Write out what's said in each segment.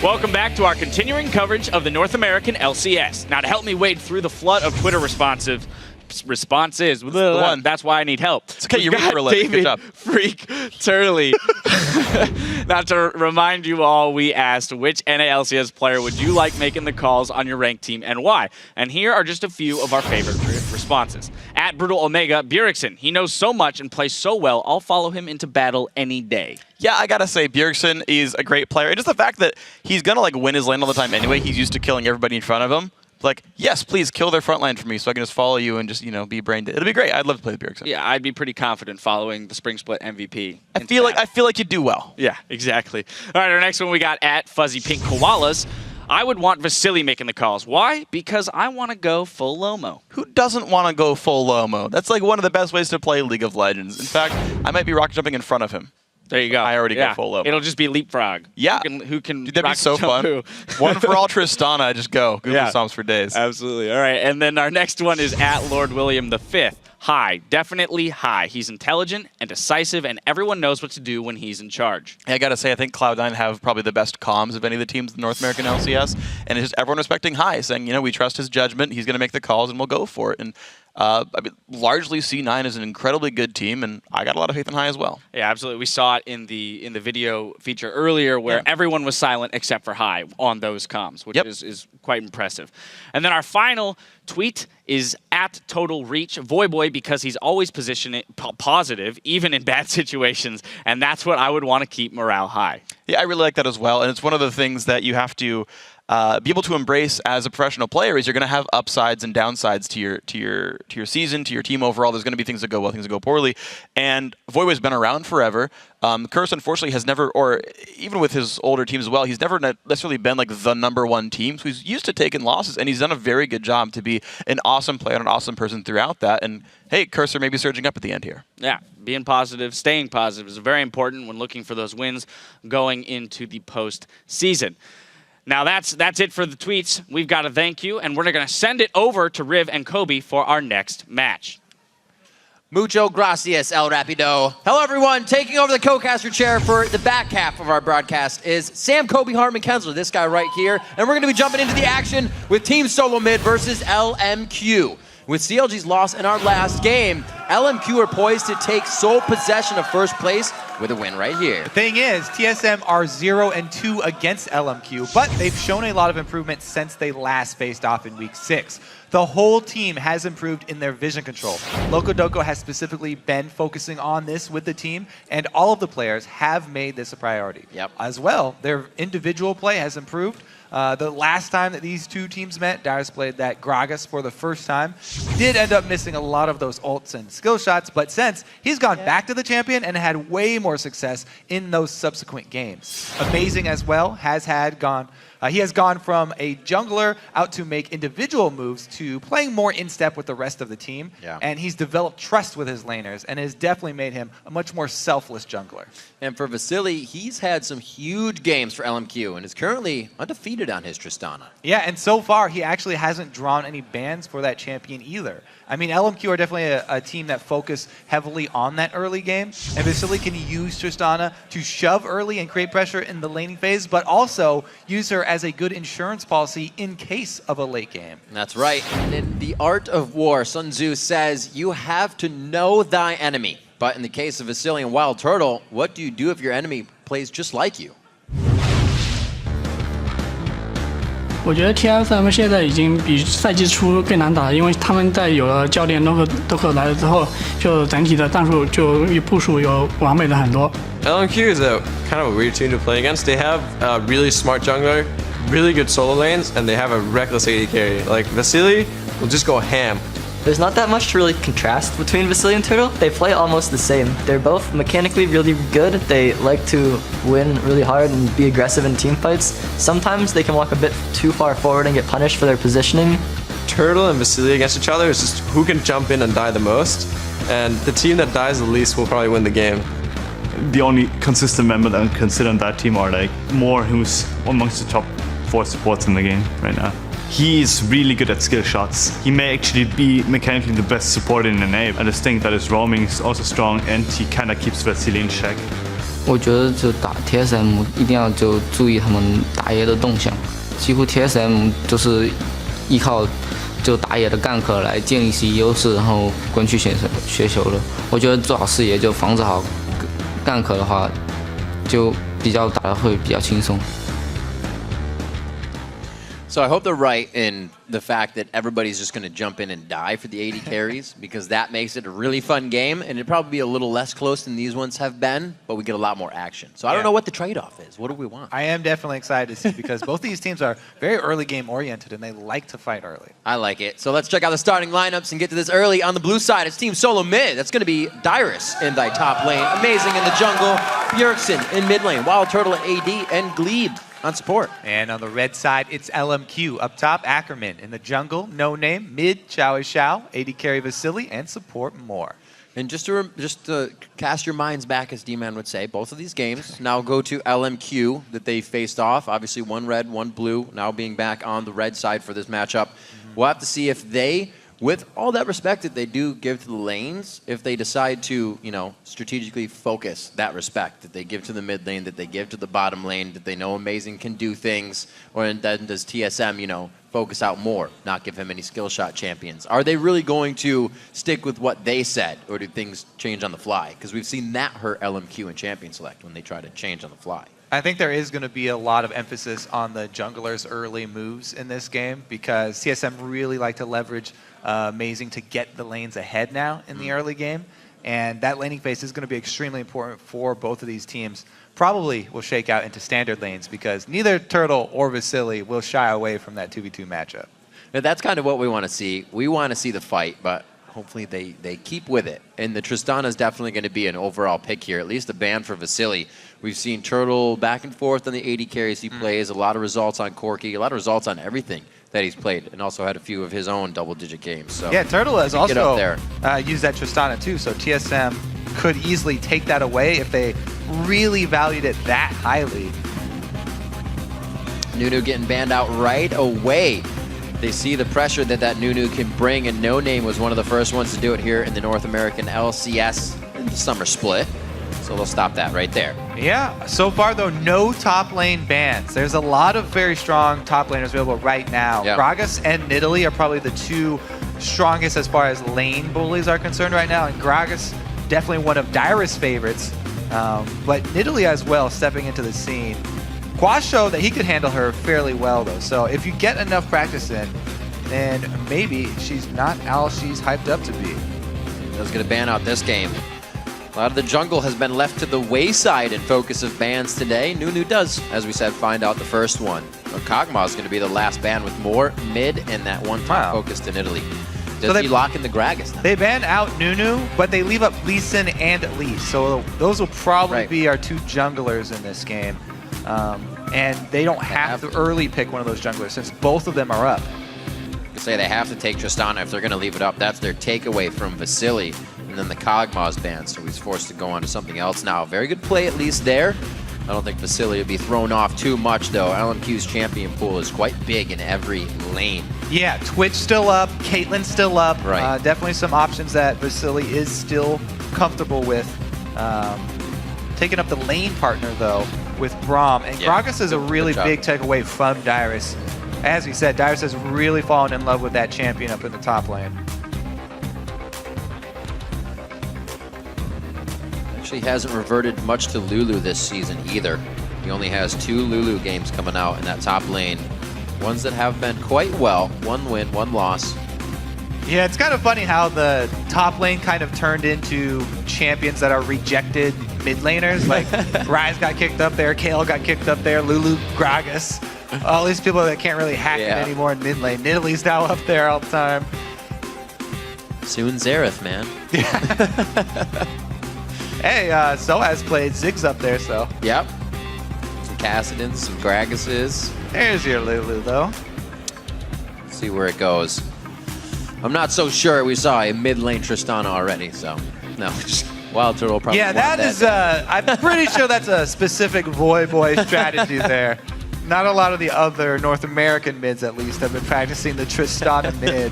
Welcome back to our continuing coverage of the North American LCS. Now, to help me wade through the flood of Twitter responses, that's why I need help. It's okay, you're for a living. Good job. Freak Turley. Now, to remind you all, we asked which NA LCS player would you like making the calls on your ranked team and why? And here are just a few of our favorite responses. At Brutal Omega, Bjergsen. He knows so much and plays so well, I'll follow him into battle any day. Yeah, I gotta say, Bjergsen is a great player. And just the fact that he's gonna win his lane all the time anyway, he's used to killing everybody in front of him. Like, yes, please kill their front line for me so I can just follow you and just, be brain dead. It'll be great. I'd love to play with Bjergsen. Yeah, I'd be pretty confident following the Spring Split MVP. I feel like you do well. Yeah, exactly. All right, our next one we got at Fuzzy Pink Koalas. I would want Vasily making the calls. Why? Because I want to go full Lomo. Who doesn't want to go full Lomo? That's one of the best ways to play League of Legends. In fact, I might be rock jumping in front of him. There you go. I already go full Lomo. It'll just be leapfrog. Yeah. Who can Dude, that'd be so fun. One for all Tristana. Just go. Google songs for days. Absolutely. All right. And then our next one is at Lord William V. High. Definitely high. He's intelligent and decisive, and everyone knows what to do when he's in charge. Yeah, I got to say, I think Cloud9 have probably the best comms of any of the teams in the North American LCS, and it's just everyone respecting High, saying, we trust his judgment, he's going to make the calls, and we'll go for it. And largely C9 is an incredibly good team, and I got a lot of faith in High as well. Yeah, absolutely. We saw it in the video feature earlier where everyone was silent except for High on those comms, which is quite impressive. And then our final tweet is at Total Reach Voyboy, because he's always positioning positive, even in bad situations, and that's what I would want to keep morale high. Yeah, I really like that as well, and it's one of the things that you have to be able to embrace as a professional player. Is you're going to have upsides and downsides to your season, to your team overall. There's going to be things that go well, things that go poorly. And Voyboy's been around forever. Curse, unfortunately, has never, or even with his older teams as well, he's never necessarily been the #1 team. So he's used to taking losses, and he's done a very good job to be an awesome player and an awesome person throughout that. And hey, Cursor may be surging up at the end here. Yeah, being positive, staying positive is very important when looking for those wins going into the postseason. Now that's it for the tweets. We've got a thank you, and we're going to send it over to Riv and Kobe for our next match. Mucho gracias, El Rapido. Hello, everyone. Taking over the co-caster chair for the back half of our broadcast is Sam Kobe Hartman Kensler, this guy right here. And we're going to be jumping into the action with Team Solo Mid versus LMQ. With CLG's loss in our last game, LMQ are poised to take sole possession of first place with a win right here. The thing is, TSM are 0-2 against LMQ, but they've shown a lot of improvement since they last faced off in Week 6. The whole team has improved in their vision control. Locodoco has specifically been focusing on this with the team, and all of the players have made this a priority. As well, their individual play has improved. The last time that these two teams met, Darius played that Gragas for the first time. Did end up missing a lot of those ults and skill shots, but since he's gone back to the champion and had way more success in those subsequent games. Amazing as well, he has gone from a jungler out to make individual moves to playing more in step with the rest of the team. And he's developed trust with his laners and has definitely made him a much more selfless jungler. And for Vasily, he's had some huge games for LMQ and is currently undefeated on his Tristana. Yeah, and so far he actually hasn't drawn any bans for that champion either. I mean, LMQ are definitely a team that focus heavily on that early game, and Vasily can use Tristana to shove early and create pressure in the laning phase, but also use her as a good insurance policy in case of a late game. That's right. And in the art of war, Sun Tzu says, you have to know thy enemy. But in the case of Vasily and Wild Turtle, what do you do if your enemy plays just like you? 我觉得 TSM 现在已经比赛季初更难打，因为他们在有了教练 Loco 来了之后，就整体的战术就比部署有完美的很多。LMQ is a kind of a weird team to play against. They have a really smart jungler, really good solo lanes, and they have a reckless AD carry. Like Vasily will just go ham. There's not that much to really contrast between Vasily and Turtle. They play almost the same. They're both mechanically really good. They like to win really hard and be aggressive in team fights. Sometimes they can walk a bit too far forward and get punished for their positioning. Turtle and Vasily against each other is just who can jump in and die the most. And the team that dies the least will probably win the game. The only consistent member that I consider on that team are Moore, who's amongst the top 4 supports in the game right now. He is really good at skill shots. He may actually be mechanically the best support in NA. I just think that his roaming is also strong and he kind of keeps Vasily in check. 我觉得就打 TSM 一定要就注意他们打野的动向，几乎 TSM 就是依靠就打野的gank来建立起优势，然后滚去学球了。我觉得做好视野就防止好gank的话，就比较打得会比较轻松。 So I hope they're right in the fact that everybody's just going to jump in and die for the 80 carries, because that makes it a really fun game, and it'd probably be a little less close than these ones have been, but we get a lot more action. So I don't know what the trade-off is. What do we want? I am definitely excited to see, because both these teams are very early game oriented and they like to fight early. I like it. So let's check out the starting lineups and get to this early. On the blue side, it's Team Solo mid. That's going to be Dyrus in the top lane. Amazing in the jungle. Bjergsen in mid lane. Wild Turtle at AD, and Glebe on support. And on the red side, it's LMQ. Up top, Ackerman. In the jungle, No Name. Mid, Xiao, AD carry Vasily, and support more. And just to cast your minds back, as D-Man would say, both of these games now go to LMQ that they faced off. Obviously, one red, one blue, now being back on the red side for this matchup. We'll have to see if they, with all that respect that they do give to the lanes, if they decide to, you know, strategically focus that respect that they give to the mid lane, that they give to the bottom lane, that they know Amazing can do things, or then does TSM, you know, focus out more, not give him any skill shot champions? Are they really going to stick with what they said, or do things change on the fly? Because we've seen that hurt LMQ in Champion Select when they try to change on the fly. I think there is going to be a lot of emphasis on the jungler's early moves in this game, because TSM really like to leverage Amazing to get the lanes ahead now in the early game. And that laning phase is going to be extremely important for both of these teams. Probably will shake out into standard lanes, because neither Turtle or Vasily will shy away from that 2v2 matchup. Now, that's kind of what we want to see. We want to see the fight, but hopefully they keep with it. And the Tristana is definitely going to be an overall pick here, at least a ban for Vasily. We've seen Turtle back and forth on the 80 carries he plays, a lot of results on Corki, a lot of results on everything that he's played, and also had a few of his own double-digit games. So yeah, Turtle has also there. Used that Tristana too, so TSM could easily take that away if they really valued it that highly. Nunu getting banned out right away. They see the pressure that Nunu can bring, and No Name was one of the first ones to do it here in the North American LCS in the summer split. So they'll stop that right there. Yeah, so far though, no top lane bans. There's a lot of very strong top laners available right now. Yeah. Gragas and Nidalee are probably the two strongest as far as lane bullies are concerned right now, and Gragas definitely one of Dyrus' favorites, but Nidalee as well stepping into the scene. Quash showed that he could handle her fairly well though, so if you get enough practice in, then maybe she's not all she's hyped up to be. That's going to ban out this game. A lot of the jungle has been left to the wayside in focus of bans today. Nunu does, as we said, find out the first one. But Kog'Maw is going to be the last ban with more mid and that one top focus to Italy. Does he lock in the Gragas now? They ban out Nunu, but they leave up Lee Sin and Elise. So those will probably be our two junglers in this game. And they don't have to early pick one of those junglers, since both of them are up. Say they have to take Tristana if they're going to leave it up. That's their takeaway from Vasily. And then the Kog'Maw's banned, so he's forced to go on to something else now. Very good play at least there. I don't think Vasily will be thrown off too much though. LMQ's champion pool is quite big in every lane. Yeah, Twitch still up, Caitlyn's still up. Right. Definitely some options that Vasily is still comfortable with. Taking up the lane partner though with Braum. And Gragas is a really big takeaway from Dyrus. As we said, Dyrus has really fallen in love with that champion up in the top lane. He hasn't reverted much to Lulu this season either. He only has 2 Lulu games coming out in that top lane. Ones that have been quite well. 1 win, 1 loss. Yeah, it's kind of funny how the top lane kind of turned into champions that are rejected mid laners. Like Ryze got kicked up there, Kale got kicked up there, Lulu, Gragas. All these people that can't really hack it anymore in mid lane. Nidalee's now up there all the time. Soon Xerath, man. Hey, Soaz played Ziggs up there, so. Yep. Some Cassidans, some Gragases. There's your Lulu, though. Let's see where it goes. I'm not so sure we saw a mid lane Tristana already, so no. Just Wild Turtle probably. Yeah, that is. I'm pretty sure that's a specific Voy Boy strategy there. Not a lot of the other North American mids, at least, have been practicing the Tristana mid.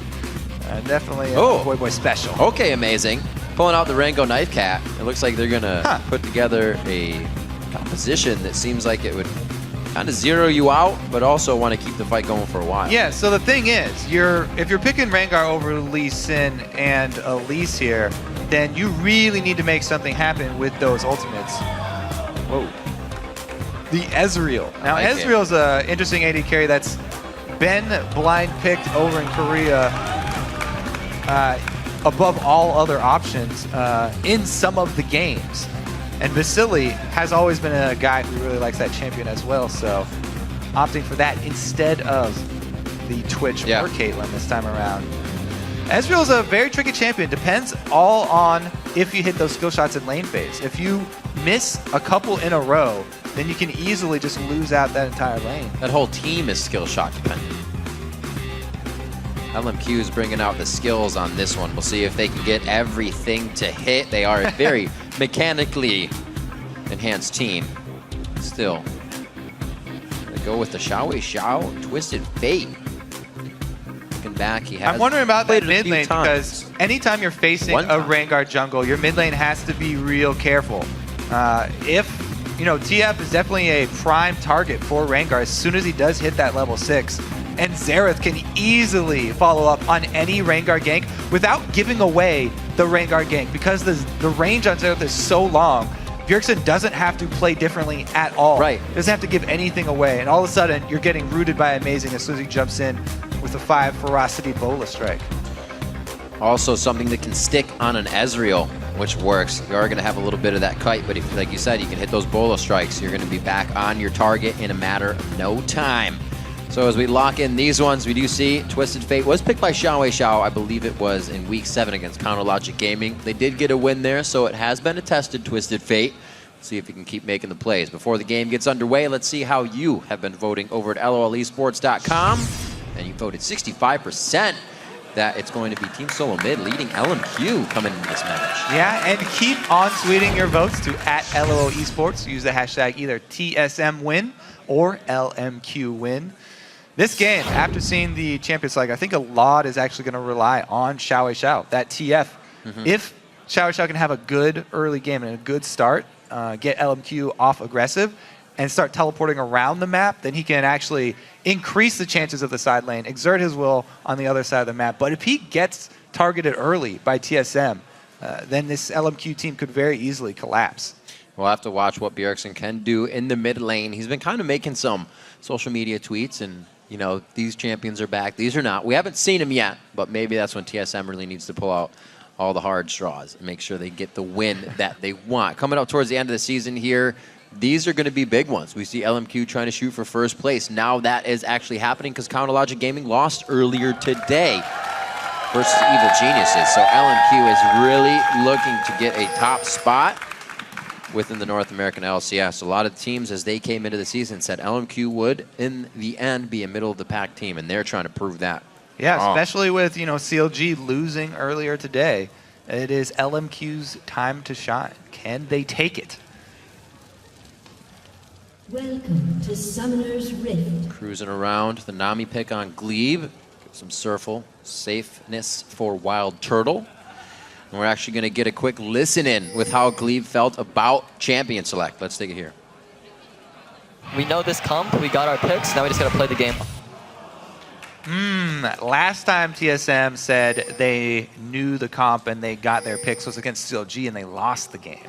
Definitely a Voy Boy special. Okay, Amazing. Pulling out the Rango Knife Cat, it looks like they're gonna put together a composition that seems like it would kind of zero you out, but also want to keep the fight going for a while. Yeah, so the thing is, if you're picking Rengar over Lee Sin and Elise here, then you really need to make something happen with those ultimates. Whoa. The Ezreal. Now, like Ezreal's an interesting AD carry that's been blind picked over in Korea above all other options in some of the games. And Vasily has always been a guy who really likes that champion as well, so opting for that instead of the Twitch or Caitlyn this time around. Ezreal's a very tricky champion. Depends all on if you hit those skill shots in lane phase. If you miss a couple in a row, then you can easily just lose out that entire lane. That whole team is skill shot dependent. LMQ is bringing out the skills on this one. We'll see if they can get everything to hit. They are a very mechanically enhanced team. Still, they go with the Xiao Twisted Fate. Looking back, he has. I'm wondering about that played it a mid few lane times. because anytime you're facing a Rengar jungle, your mid lane has to be real careful. TF is definitely a prime target for Rengar as soon as he does hit that level 6. And Xerath can easily follow up on any Rengar gank without giving away the Rengar gank because the range on Xerath is so long. Bjergsen doesn't have to play differently at all. Right. Doesn't have to give anything away. And all of a sudden, you're getting rooted by Amazing as soon as he jumps in with a 5 Ferocity Bola Strike. Also something that can stick on an Ezreal, which works. You are going to have a little bit of that kite, but if, like you said, you can hit those Bola strikes, you're going to be back on your target in a matter of no time. So as we lock in these ones, we do see Twisted Fate was picked by Xiao. I believe it was in Week 7 against Counter Logic Gaming. They did get a win there, so it has been attested, Twisted Fate. See if he can keep making the plays. Before the game gets underway, let's see how you have been voting over at LOLesports.com. And you voted 65% that it's going to be Team Solo Mid leading LMQ coming into this match. Yeah, and keep on tweeting your votes to @LOLesports. Use the hashtag either TSMWin or LMQWin. This game, after seeing the Champions League, I think a lot is actually going to rely on Xiao, that TF. If Xiao can have a good early game and a good start, get LMQ off aggressive, and start teleporting around the map, then he can actually increase the chances of the side lane, exert his will on the other side of the map. But if he gets targeted early by TSM, then this LMQ team could very easily collapse. We'll have to watch what Bjergsen can do in the mid lane. He's been kind of making some social media tweets and, you know, these champions are back, these are not. We haven't seen him yet, but maybe that's when TSM really needs to pull out all the hard straws and make sure they get the win that they want. Coming up towards the end of the season here, these are going to be big ones. We see LMQ trying to shoot for first place. Now that is actually happening because Counter Logic Gaming lost earlier today versus Evil Geniuses. So LMQ is really looking to get a top spot within the North American LCS. A lot of teams, as they came into the season, said LMQ would, in the end, be a middle-of-the-pack team, and they're trying to prove that. Yeah, especially with, CLG losing earlier today. It is LMQ's time to shine. Can they take it? Welcome to Summoner's Rift. Cruising around, the Nami pick on Glebe. Get some Surfle safeness for Wild Turtle. And we're actually going to get a quick listen in with how Glebe felt about Champion Select. Let's take it here. We know this comp, we got our picks, now we just gotta play the game. Last time TSM said they knew the comp and they got their picks was against CLG and they lost the game.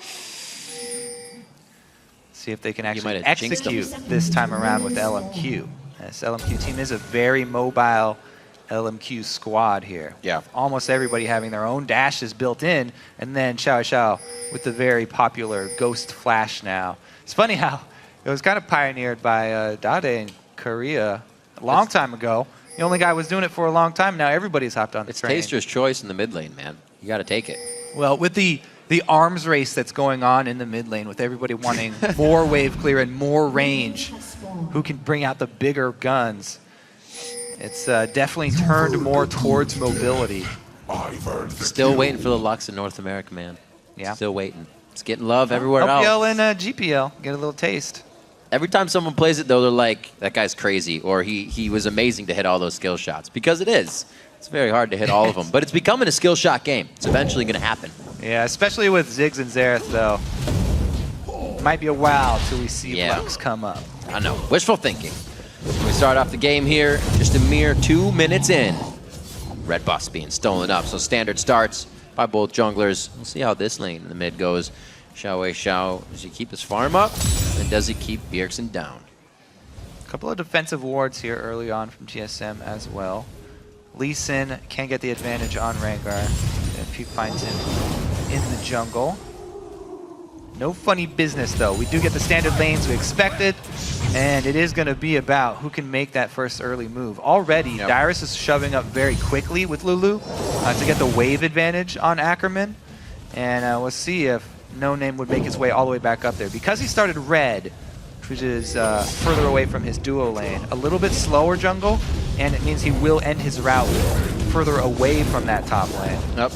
See if they can actually execute this time around with LMQ. This LMQ team is a very mobile LMQ squad here. Yeah. Almost everybody having their own dashes built in, and then Xiao with the very popular Ghost Flash now. It's funny how it was kind of pioneered by Dade in Korea a long time ago. The only guy was doing it for a long time. Now everybody's hopped on the train. It's Taster's choice in the mid lane, man. You got to take it. Well, with the arms race that's going on in the mid lane, with everybody wanting more wave clear and more range, who can bring out the bigger guns, it's definitely turned more towards mobility. Still waiting for the Lux in North America, man. Yeah. Still waiting. It's getting love everywhere else. LPL and GPL, get a little taste. Every time someone plays it, though, they're like, that guy's crazy, or he was amazing to hit all those skill shots. Because it is. It's very hard to hit all of them. But it's becoming a skill shot game. It's eventually going to happen. Yeah, especially with Ziggs and Xerath, though. Might be a while till we see Lux come up. I know. Wishful thinking. We start off the game here, just a mere 2 minutes in. Red buff's being stolen up, so standard starts by both junglers. We'll see how this lane in the mid goes. Xiao, does he keep his farm up? And does he keep Bjergsen down? A couple of defensive wards here early on from TSM as well. Lee Sin can get the advantage on Rengar if he finds him in the jungle. No funny business, though. We do get the standard lanes we expected, and it is going to be about who can make that first early move. Already, Dyrus is shoving up very quickly with Lulu to get the wave advantage on Ackerman, and we'll see if No Name would make his way all the way back up there. Because he started red, which is further away from his duo lane, a little bit slower jungle, and it means he will end his route further away from that top lane. Yep.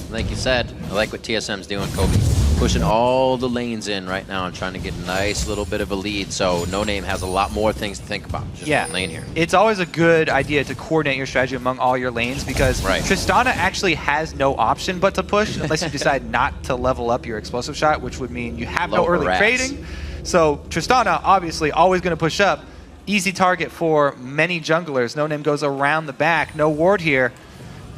Like you said, I like what TSM's doing, Kobe. Pushing all the lanes in right now and trying to get a nice little bit of a lead, so No Name has a lot more things to think about just one lane here. It's always a good idea to coordinate your strategy among all your lanes because Tristana actually has no option but to push unless you decide not to level up your explosive shot, which would mean you have no early trading. So Tristana obviously always going to push up. Easy target for many junglers. No Name goes around the back, no ward here.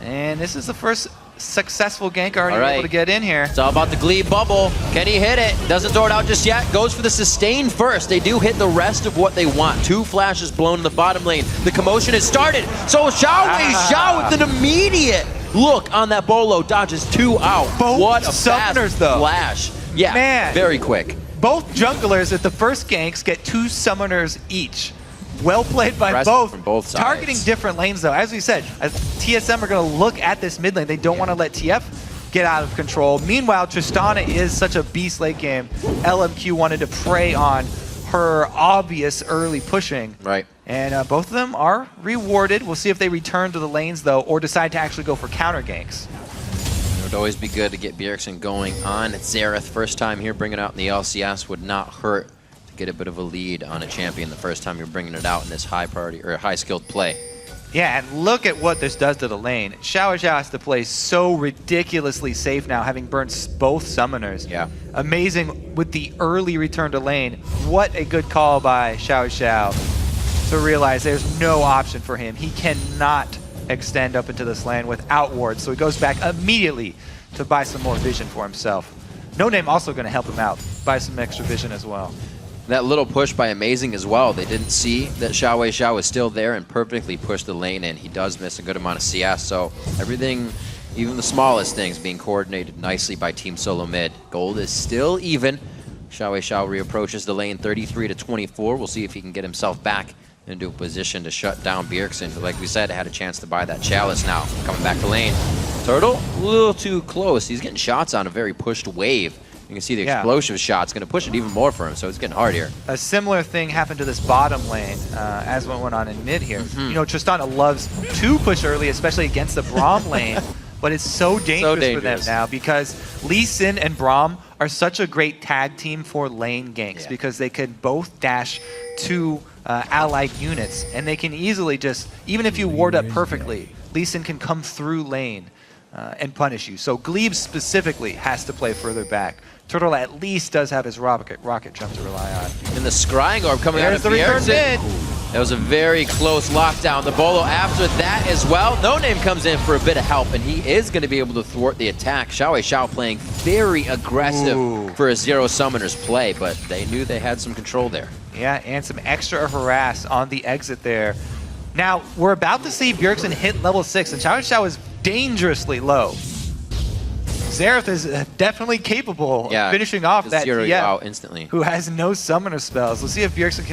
And this is the first successful gank already able to get in here. It's all about the Glebe bubble. Can he hit it? Doesn't throw it out just yet. Goes for the sustain first. They do hit the rest of what they want. 2 flashes blown in the bottom lane. The commotion has started. So Xiao with an immediate look on that bolo. Dodges 2 out. Both what a summoners, fast though. flash. Yeah, man, very quick. Both junglers at the first ganks get 2 summoners each. Well played by both. From both sides. Targeting different lanes, though. As we said, as TSM are going to look at this mid lane. They don't want to let TF get out of control. Meanwhile, Tristana is such a beast late game. LMQ wanted to prey on her obvious early pushing. Right. And both of them are rewarded. We'll see if they return to the lanes, though, or decide to actually go for counter ganks. It would always be good to get Bjergsen going on Xerath. First time here, bringing out in the LCS would not hurt. Get a bit of a lead on a champion the first time you're bringing it out in this high priority or high skilled play. Yeah, and look at what this does to the lane. Xiao has to play so ridiculously safe now, having burned both summoners. Yeah. Amazing with the early return to lane. What a good call by Xiao to realize there's no option for him. He cannot extend up into this lane without wards, so he goes back immediately to buy some more vision for himself. No Name also going to help him out, buy some extra vision as well. That little push by Amazing as well. They didn't see that Xiao was still there and perfectly pushed the lane in. He does miss a good amount of CS, so everything, even the smallest things, being coordinated nicely by Team Solo Mid. Gold is still even. Xiao reapproaches the lane 33-24. We'll see if he can get himself back into a position to shut down Bjergsen, who, like we said, had a chance to buy that Chalice now. Coming back to lane. Turtle, a little too close. He's getting shots on a very pushed wave. You can see the explosive shot's going to push it even more for him, so it's getting hard here. A similar thing happened to this bottom lane as what went on in mid here. You know, Tristana loves to push early, especially against the Braum lane, but it's so dangerous for them now because Lee Sin and Braum are such a great tag team for lane ganks because they can both dash to allied units, and they can easily just, even if you ward up perfectly, Lee Sin can come through lane and punish you. So Glebe specifically has to play further back. Turtle at least does have his rocket jump to rely on. And the Scrying Orb coming out of Bjergsen. That was a very close lockdown. The Bolo after that as well. No Name comes in for a bit of help, and he is going to be able to thwart the attack. Xiao playing very aggressive for a Zero Summoners play, but they knew they had some control there. Yeah, and some extra harass on the exit there. Now, we're about to see Bjergsen hit level 6, and Xiao is dangerously low. Xerath is definitely capable of finishing off that TF out instantly. Who has no summoner spells. Let's see if Bjergsen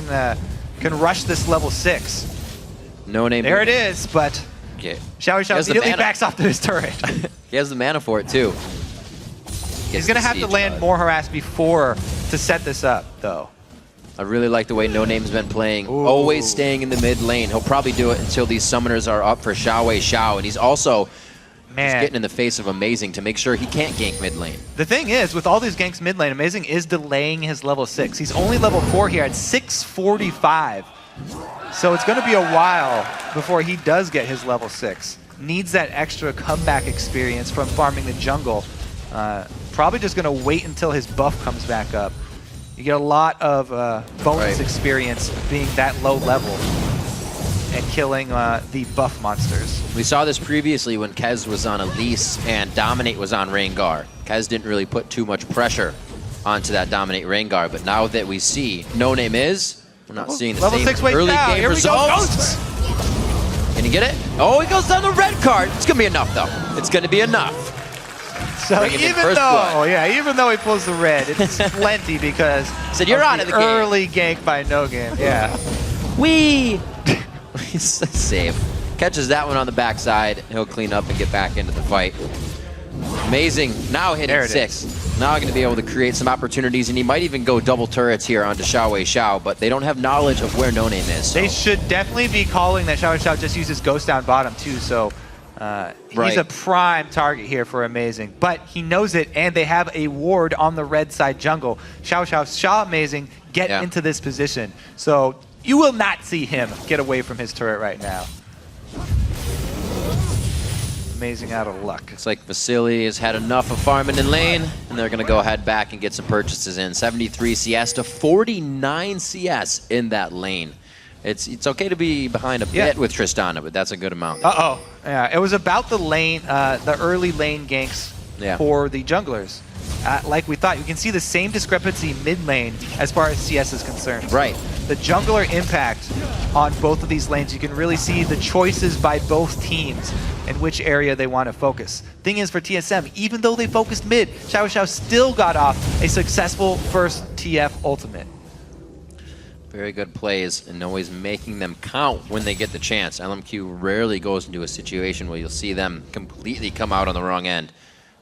can rush this level 6. No Name. There it is, but Xiao immediately backs off to his turret. He has the mana for it too. He's going to have to land more harass before to set this up, though. I really like the way No Name's been playing, always staying in the mid lane. He'll probably do it until these summoners are up for Xiao, and he's also he's getting in the face of Amazing to make sure he can't gank mid lane. The thing is, with all these ganks mid lane, Amazing is delaying his level 6. He's only level 4 here at 645. So it's going to be a while before he does get his level 6. Needs that extra comeback experience from farming the jungle Probably just going to wait until his buff comes back up. You get a lot of bonus experience being that low level and killing the buff monsters. We saw this previously when Kez was on Elise and Dominate was on Rengar. Kez didn't really put too much pressure onto that Dominate Rengar, but now that we see No Name is, we're not seeing the level same 6 wave early down. game Here we go, results. Can you get it? Oh, he goes down the red card. It's gonna be enough though. It's gonna be enough. So Bring him in even first though, blood. even though he pulls the red, it's plenty because Said you're out of the game. early gank by No Game. Yeah. Wee! He's safe. Catches that one on the backside. He'll clean up and get back into the fight. Amazing. Now hitting There it 6. Now going to be able to create some opportunities, and he might even go double turrets here onto Xiao, but they don't have knowledge of where No Name is. So. They should definitely be calling that Xiao just uses Ghost down bottom too, so he's a prime target here for Amazing. But he knows it, and they have a ward on the red side jungle. Xiao Amazing get into this position. So you will not see him get away from his turret right now. Amazing out of luck. Looks like Vasily has had enough of farming in lane, and they're going to go head back and get some purchases in. 73 CS to 49 CS in that lane. It's okay to be behind a bit with Tristana, but that's a good amount. Yeah, it was about the lane, the early lane ganks for the junglers. Like we thought, you can see the same discrepancy mid lane as far as CS is concerned. Right. The jungler impact on both of these lanes, you can really see the choices by both teams and which area they want to focus. Thing is, for TSM, even though they focused mid, Xiao still got off a successful first TF ultimate. Very good plays, and always making them count when they get the chance. LMQ rarely goes into a situation where you'll see them completely come out on the wrong end.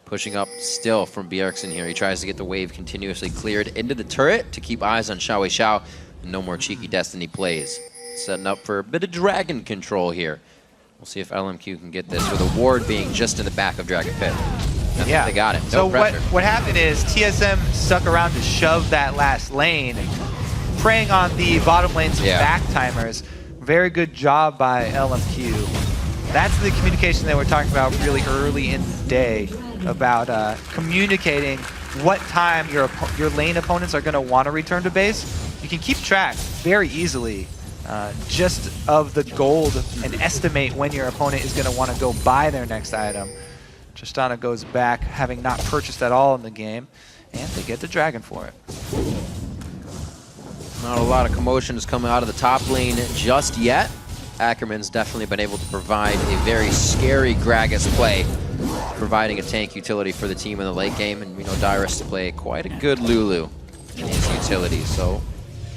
Pushing up still from Bjergsen here. He tries to get the wave continuously cleared into the turret to keep eyes on Xiao. And no more cheeky Destiny plays. Setting up for a bit of dragon control here. We'll see if LMQ can get this with a ward being just in the back of Dragon Pit. Yeah, they got it. So No pressure. what happened is TSM stuck around to shove that last lane, preying on the bottom lane's back timers. Very good job by LMQ. That's the communication that we're talking about really early in the day, about communicating what time your lane opponents are going to want to return to base. You can keep track very easily just of the gold and estimate when your opponent is going to want to go buy their next item. Tristana goes back, having not purchased at all in the game, and they get the dragon for it. Not a lot of commotion is coming out of the top lane just yet. Ackerman's definitely been able to provide a very scary Gragas play, providing a tank utility for the team in the late game, and we know Dyrus to play quite a good Lulu in his utility, so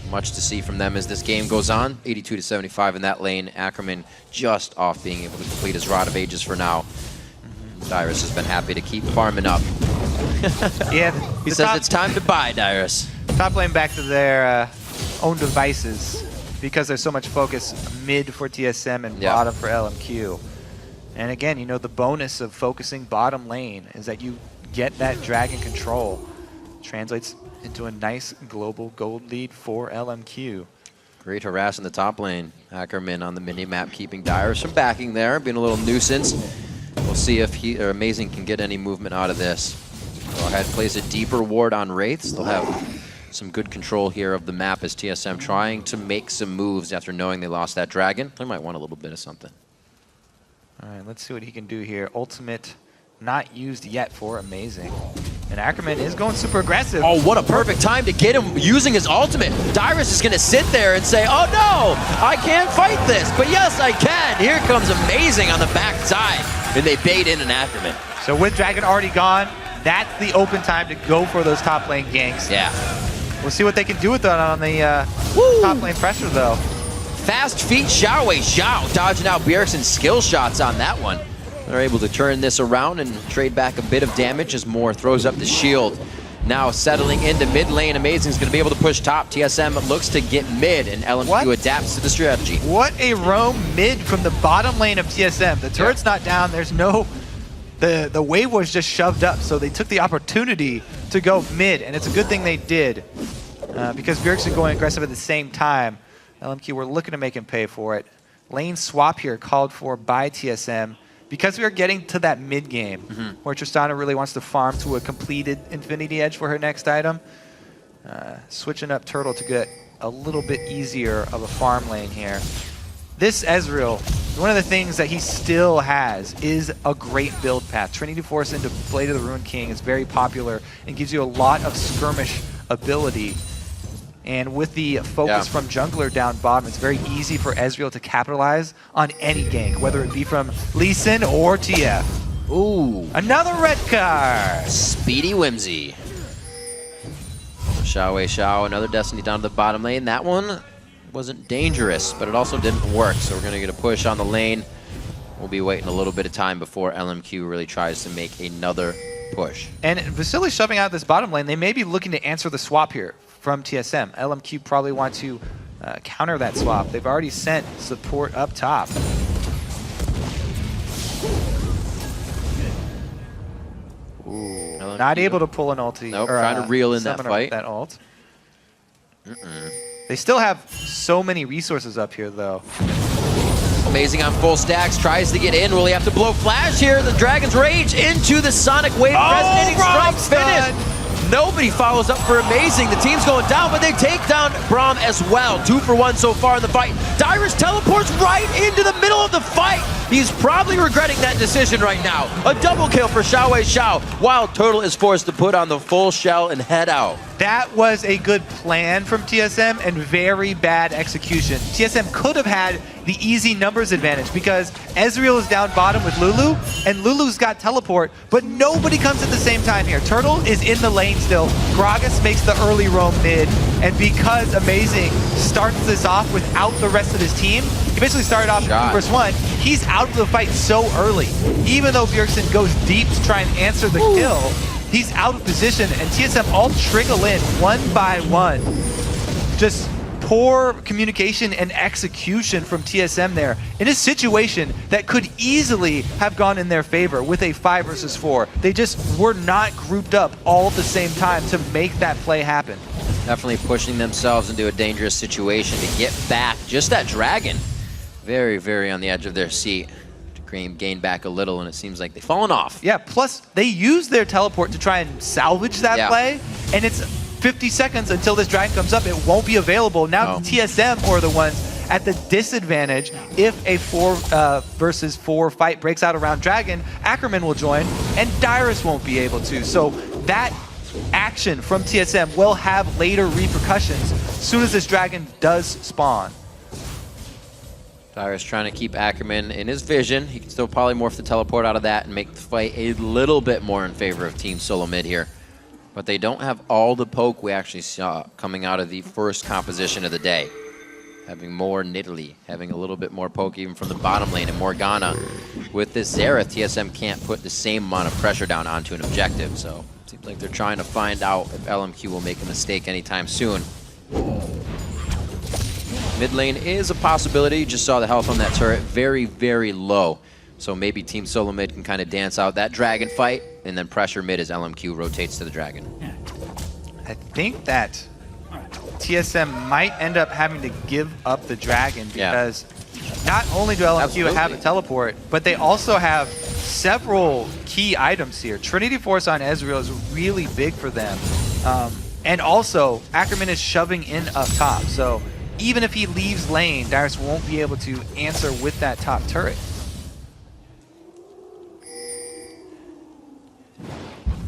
much to see from them as this game goes on. 82 to 75 in that lane. Ackerman just off being able to complete his Rod of Ages for now. Dyrus has been happy to keep farming up. He says it's time to buy, Dyrus. Top lane back to their own devices because there's so much focus mid for TSM and bottom for LMQ. And again, you know, the bonus of focusing bottom lane is that you get that dragon control. Translates into a nice global gold lead for LMQ. Great harass in the top lane. Ackerman on the mini-map keeping Dyrus from backing there, being a little nuisance. We'll see if Amazing can get any movement out of this. Go ahead, place a deeper ward on Wraiths. They'll have some good control here of the map as TSM trying to make some moves after knowing they lost that dragon. They might want a little bit of something. All right, let's see what he can do here. Ultimate not used yet for Amazing. And Ackerman is going super aggressive. Oh, what a perfect time to get him using his ultimate. Dyrus is going to sit there and say, oh no, I can't fight this. But yes, I can. Here comes Amazing on the back side. And they bait in an Ackerman. So with Dragon already gone, that's the open time to go for those top lane ganks. Yeah. We'll see what they can do with that on the top lane pressure, though. Fast feet Xiao dodging out Bjergsen's skill shots on that one. They're able to turn this around and trade back a bit of damage as Moore throws up the shield. Now settling into mid lane, Amazing's going to be able to push top. TSM looks to get mid, and LMQ adapts to the strategy. What a roam mid from the bottom lane of TSM. The turret's not down. There's no... The wave was just shoved up, so they took the opportunity to go mid, and it's a good thing they did. Because Bjergsen going aggressive at the same time, LMQ were looking to make him pay for it. Lane swap here called for by TSM. because we are getting to that mid game where Tristana really wants to farm to a completed Infinity Edge for her next item, switching up Turtle to get a little bit easier of a farm lane here. This Ezreal, one of the things that he still has is a great build path. Trinity Force into Blade of the Ruined King is very popular and gives you a lot of skirmish ability. And with the focus from jungler down bottom, it's very easy for Ezreal to capitalize on any gank, whether it be from Lee Sin or TF. Ooh. Another red card. Speedy Whimsy. Xiao, another Destiny down to the bottom lane. That one wasn't dangerous, but it also didn't work. So we're going to get a push on the lane. We'll be waiting a little bit of time before LMQ really tries to make another push. And Vasily shoving out this bottom lane, they may be looking to answer the swap here from TSM. LMQ probably want to counter that swap. They've already sent support up top. Ooh. Not able to pull an ulti. Nope, or, trying to reel in that summoner fight. with that ult. They still have so many resources up here, though. Amazing on full stacks, tries to get in. Will he have to blow flash here? The Dragon's Rage into the Sonic Wave. Resonating strike finish. Nobody follows up for Amazing. The team's going down, but they take down Braum as well. 2 for 1 so far in the fight. Dyrus teleports right into the middle of the fight. He's probably regretting that decision right now. A double kill for Xiao, while Turtle is forced to put on the full shell and head out. That was a good plan from TSM and very bad execution. TSM could have had the easy numbers advantage because Ezreal is down bottom with Lulu, and Lulu's got teleport, but nobody comes at the same time here. Turtle is in the lane still. Gragas makes the early roam mid, and because Amazing starts this off without the rest of his team, he basically started off 2 versus 1. He's out of the fight so early. Even though Bjergsen goes deep to try and answer the kill, he's out of position, and TSM all trickle in one by one. Just poor communication and execution from TSM there in a situation that could easily have gone in their favor with a 5 versus 4. They just were not grouped up all at the same time to make that play happen. Definitely pushing themselves into a dangerous situation to get back. Just that Dragon, very, very on the edge of their seat. Gain back a little, and it seems like they've fallen off. Yeah, plus they use their teleport to try and salvage that play, and it's 50 seconds until this Dragon comes up. It won't be available. Now TSM are the ones at the disadvantage. If a 4 versus 4 fight breaks out around Dragon, Ackerman will join, and Dyrus won't be able to. So that action from TSM will have later repercussions as soon as this Dragon does spawn. Dyrus trying to keep Ackerman in his vision. He can still polymorph the teleport out of that and make the fight a little bit more in favor of Team Solo Mid here. But they don't have all the poke we actually saw coming out of the first composition of the day. Having more Nidalee, having a little bit more poke even from the bottom lane, and Morgana. With this Xerath, TSM can't put the same amount of pressure down onto an objective, so it seems like they're trying to find out if LMQ will make a mistake anytime soon. Mid lane is a possibility. You just saw the health on that turret, very, very low. So maybe Team Solo Mid can kind of dance out that Dragon fight and then pressure mid as LMQ rotates to the Dragon. I think that TSM might end up having to give up the Dragon because not only do LMQ have a teleport, but they also have several key items here. Trinity Force on Ezreal is really big for them. And also, Ackerman is shoving in up top. So even if he leaves lane, Dyrus won't be able to answer with that top turret.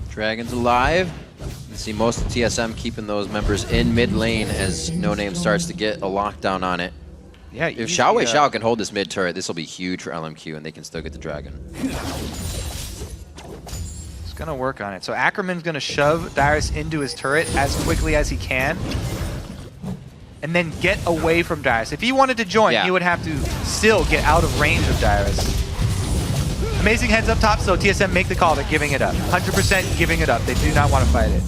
Dragon's alive. You see most of TSM keeping those members in mid lane as No Name starts to get a lockdown on it. Yeah, if Xiao can hold this mid turret, this will be huge for LMQ and they can still get the Dragon. It's going to work on it. So Ackerman's going to shove Dyrus into his turret as quickly as he can and then get away from Dyrus. If he wanted to join, he would have to still get out of range of Dyrus. Amazing heads up top, so TSM make the call. They're giving it up. 100% giving it up. They do not want to fight it.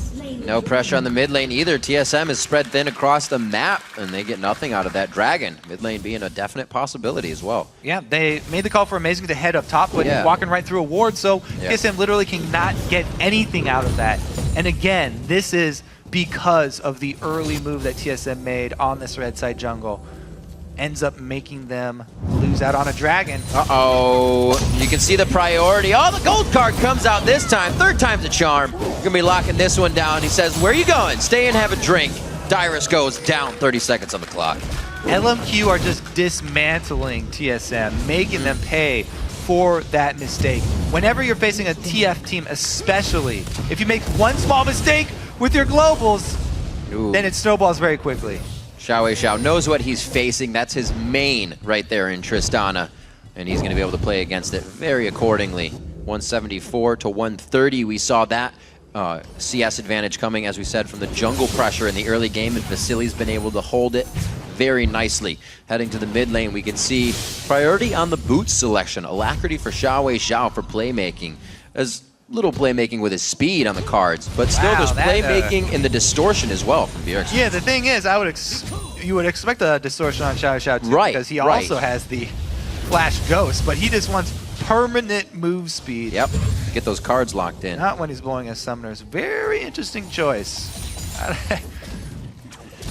No pressure on the mid lane either. TSM is spread thin across the map, and they get nothing out of that Dragon. Mid lane being a definite possibility as well. Yeah, they made the call for Amazing to head up top, but he's walking right through a ward, so TSM literally cannot get anything out of that. And again, this is because of the early move that TSM made on this red side jungle. Ends up making them lose lose out on a dragon. Uh-oh. You can see the priority. Oh, the gold card comes out this time. Third time's a charm. We're going to be locking this one down. He says, where are you going? Stay and have a drink. Dyrus goes down, 30 seconds on the clock. LMQ are just dismantling TSM, making them pay for that mistake. Whenever you're facing a TF team, especially, if you make one small mistake with your globals, then it snowballs very quickly. Xiao knows what he's facing. That's his main right there in Tristana. And he's going to be able to play against it very accordingly. 174 to 130. We saw that CS advantage coming, as we said, from the jungle pressure in the early game. And Vasili's been able to hold it very nicely. Heading to the mid lane, we can see priority on the boots selection. Alacrity for Xiao for playmaking. As little playmaking with his speed on the cards, but still there's playmaking in the distortion as well from Bjergsen. Yeah, the thing is, you would expect a distortion on Xiao too, right, because he also has the Flash Ghost, but he just wants permanent move speed. Yep, get those cards locked in. Not when he's blowing his summoners. Very interesting choice.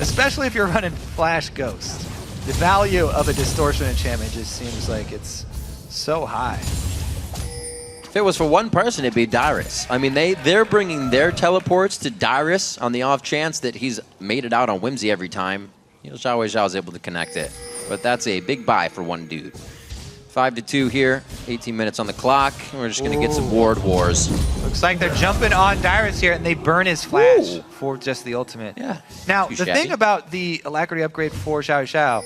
Especially if you're running Flash Ghost. The value of a distortion enchantment just seems like it's so high. If it was for one person, it'd be Dyrus. I mean, they're bringing their teleports to Dyrus on the off chance that he's made it out on Whimsy every time. You know, Xiao's able to connect it. But that's a big buy for one dude. 5-2 here, 18 minutes on the clock. We're just gonna get some ward wars. Looks like they're jumping on Dyrus here, and they burn his flash for just the ultimate. Yeah. Now, the thing about the Alacrity upgrade for Xiao,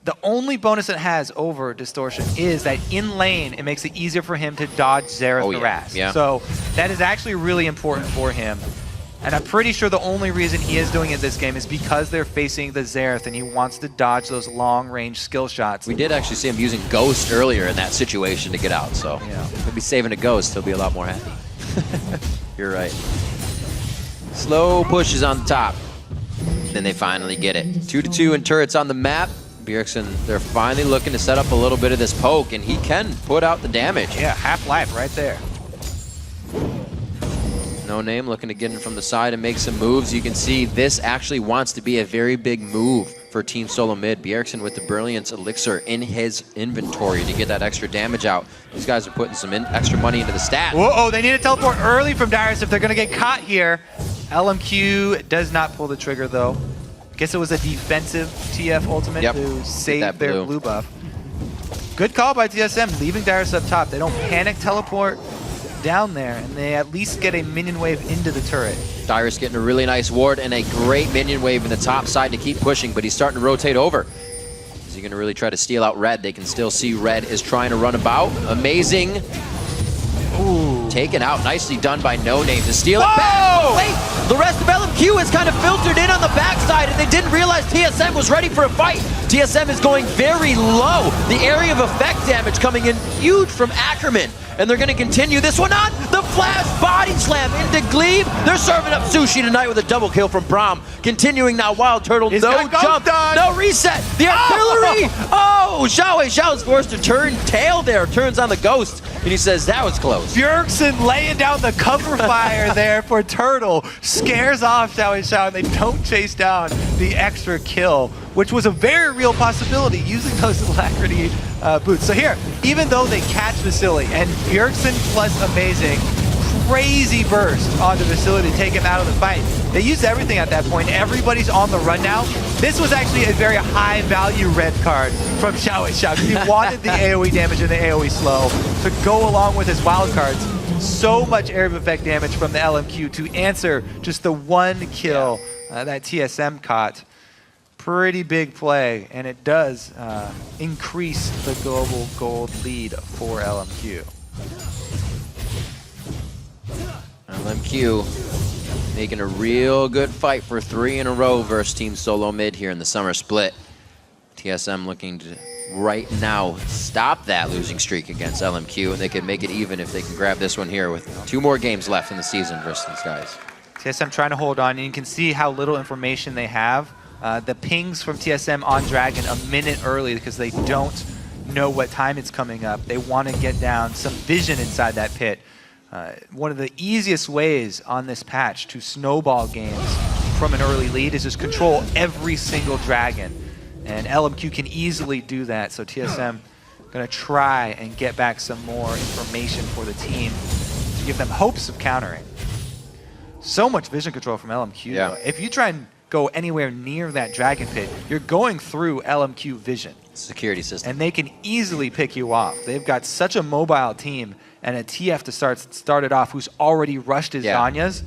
the only bonus it has over Distortion is that in lane, it makes it easier for him to dodge Xerath harass. Yeah. So that is actually really important for him. And I'm pretty sure the only reason he is doing it this game is because they're facing the Xerath and he wants to dodge those long-range skill shots. We did actually see him using Ghost earlier in that situation to get out, so he'll be saving a Ghost, he'll be a lot more happy. You're right. Slow pushes on the top. Then they finally get it. 2-2 and turrets on the map. Bjergsen, they're finally looking to set up a little bit of this poke, and he can put out the damage. Yeah, half-life right there. No Name looking to get in from the side and make some moves. You can see this actually wants to be a very big move for Team Solo Mid. Bjergsen with the Brilliance Elixir in his inventory to get that extra damage out. These guys are putting some extra money into the stat. Whoa, they need to teleport early from Dyrus if they're going to get caught here. LMQ does not pull the trigger, though. Guess it was a defensive TF ultimate to save their blue buff. Good call by TSM, leaving Dyrus up top. They don't panic teleport down there, and they at least get a minion wave into the turret. Dyrus getting a really nice ward and a great minion wave in the top side to keep pushing, but he's starting to rotate over. Is he going to really try to steal out Red? They can still see Red is trying to run about. Amazing. Ooh. Taken out. Nicely done by No Name to steal it back. Wait, the rest of LMQ is kind of filtered in on the backside, and they didn't realize TSM was ready for a fight. TSM is going very low. The area of effect damage coming in huge from Ackerman. And they're going to continue this one on. The flash body slam into Glebe. They're serving up sushi tonight with a double kill from Braum. Continuing now, Wild Turtle. No jump, no reset. The artillery. Oh, Xiao's forced to turn tail there. Turns on the Ghost. And he says, that was close. Bjergsen laying down the cover fire there for Turtle. Scares off Xiao, and they don't chase down the extra kill, which was a very real possibility using those Alacrity boots. So here, even though they catch Vasili, and Bjergsen plus Amazing, crazy burst onto Vasili to take him out of the fight. They used everything at that point. Everybody's on the run now. This was actually a very high value red card from Xiao. He wanted the AoE damage and the AoE slow to go along with his wild cards. So much area of effect damage from the LMQ to answer just the one kill that TSM caught. Pretty big play, and it does increase the global gold lead for LMQ. LMQ making a real good fight for 3 in a row versus Team Solo Mid here in the summer split. TSM looking to right now stop that losing streak against LMQ, and they can make it even if they can grab this one here with 2 more games left in the season versus these guys. TSM trying to hold on, and you can see how little information they have. The pings from TSM on Dragon a minute early because they don't know what time it's coming up. They want to get down some vision inside that pit. One of the easiest ways on this patch to snowball games from an early lead is just control every single dragon. And LMQ can easily do that, so TSM Gonna try and get back some more information for the team to give them hopes of countering. So much vision control from LMQ. Yeah. If you try and go anywhere near that Dragon Pit, you're going through LMQ vision. Security system. And they can easily pick you off. They've got such a mobile team and a TF to start it off who's already rushed his Zanyas.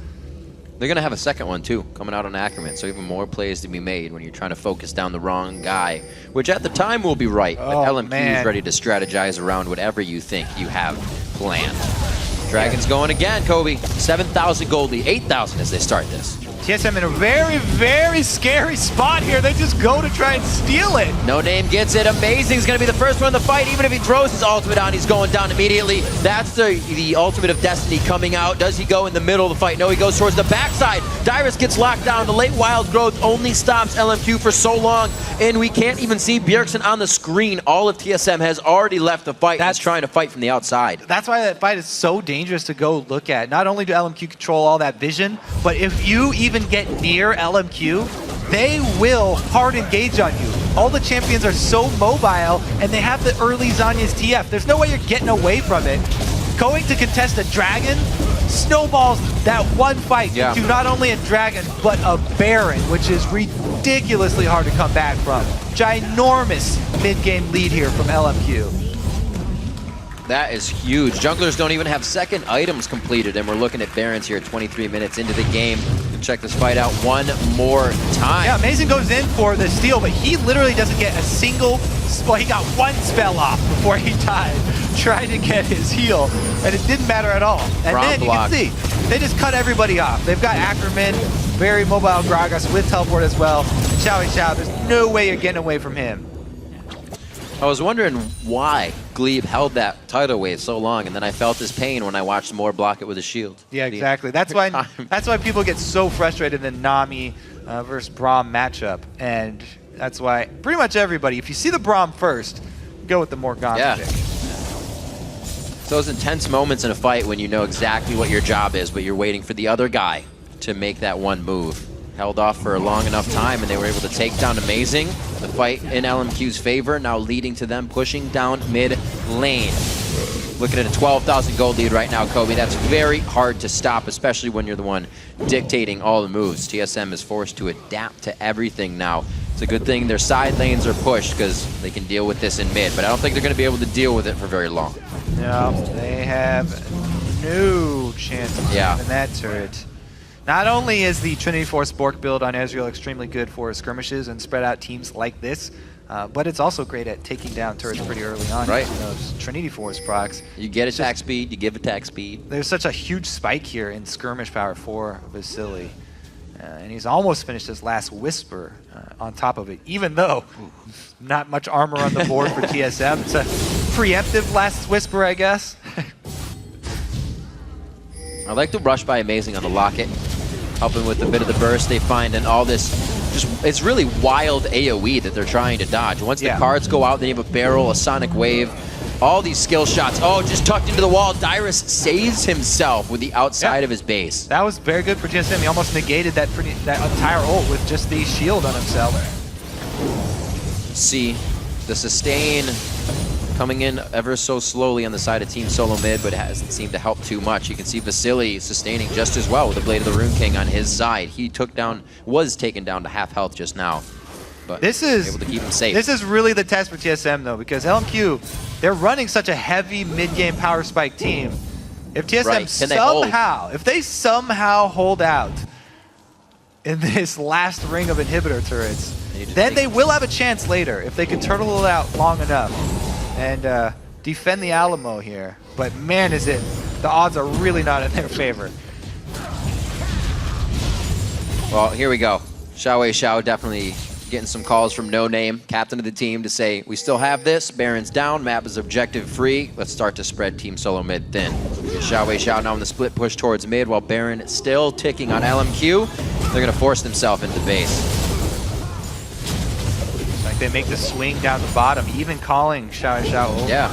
They're going to have a second one, too, coming out on Ackerman, so even more plays to be made when you're trying to focus down the wrong guy, which at the time will be right, but LMQ is ready to strategize around whatever you think you have planned. Dragon's going again, Kobe. 7,000 gold lead, 8,000 as they start this. TSM in a very, very scary spot here. They just go to try and steal it. No Name gets it. Amazing is going to be the first one in the fight. Even if he throws his ultimate on, he's going down immediately. That's the ultimate of Destiny coming out. Does he go in the middle of the fight? No, he goes towards the backside. Dyrus gets locked down. The late wild growth only stops LMQ for so long, and we can't even see Bjergsen on the screen. All of TSM has already left the fight. That's trying to fight from the outside. That's why that fight is so dangerous to go look at. Not only do LMQ control all that vision, but if you even get near LMQ, they will hard engage on you. All the champions are so mobile, and they have the early Zanya's TF. There's no way you're getting away from it. Going to contest a Dragon snowballs that one fight to not only a Dragon, but a Baron, which is ridiculously hard to come back from. Ginormous mid-game lead here from LMQ. That is huge. Junglers don't even have second items completed, and we're looking at Barons here 23 minutes into the game. Check this fight out one more time. Yeah, Amazing goes in for the steal, but he literally doesn't get a single spell. He got one spell off before he died, trying to get his heal, and it didn't matter at all. And then you can see, they just cut everybody off. They've got Ackerman, very mobile Gragas with teleport as well. And Xiao, there's no way you're getting away from him. I was wondering why Glebe held that tidal wave so long, and then I felt his pain when I watched Moore block it with a shield. Yeah, exactly. That's why people get so frustrated in the Nami versus Braum matchup, and that's why pretty much everybody, if you see the Braum first, go with the Morgana pick. It's those intense moments in a fight when you know exactly what your job is, but you're waiting for the other guy to make that one move. Held off for a long enough time, and they were able to take down Amazing. The fight in LMQ's favor, now leading to them pushing down mid lane. Looking at a 12,000 gold lead right now, Kobe. That's very hard to stop, especially when you're the one dictating all the moves. TSM is forced to adapt to everything now. It's a good thing their side lanes are pushed because they can deal with this in mid, but I don't think they're going to be able to deal with it for very long. No, they have no chance of in that turret. Not only is the Trinity Force Bork build on Ezreal extremely good for skirmishes and spread out teams like this, but it's also great at taking down turrets pretty early on. Right. Those Trinity Force procs. You get attack speed, you give attack speed. There's such a huge spike here in skirmish power for Vasily. And he's almost finished his last Whisper on top of it, even though not much armor on the board for TSM. It's a preemptive last Whisper, I guess. I like the rush by Amazing on the Locket, helping with a bit of the burst they find, and all this, it's really wild AoE that they're trying to dodge. Once the cards go out, then you have a barrel, a sonic wave, all these skill shots. Oh, just tucked into the wall. Dyrus saves himself with the outside of his base. That was very good for TSM. He almost negated that entire ult with just the shield on himself. See, the sustain coming in ever so slowly on the side of Team Solo Mid, but it hasn't seemed to help too much. You can see Vasily sustaining just as well with the Blade of the Rune King on his side. He was taken down to half health just now, but able to keep him safe. This is really the test for TSM though, because LMQ, they're running such a heavy mid-game power spike team. If TSM if they somehow hold out in this last ring of inhibitor turrets, then they will have a chance later if they can turtle it out long enough and defend the Alamo here. But man, the odds are really not in their favor. Well, here we go. Xiao definitely getting some calls from No Name, captain of the team, to say, we still have this. Baron's down, map is objective free. Let's start to spread Team Solo Mid thin. Xiao now in the split push towards mid, while Baron still ticking on LMQ. They're going to force themselves into base. Like they make the swing down the bottom, even calling Xiao. Yeah.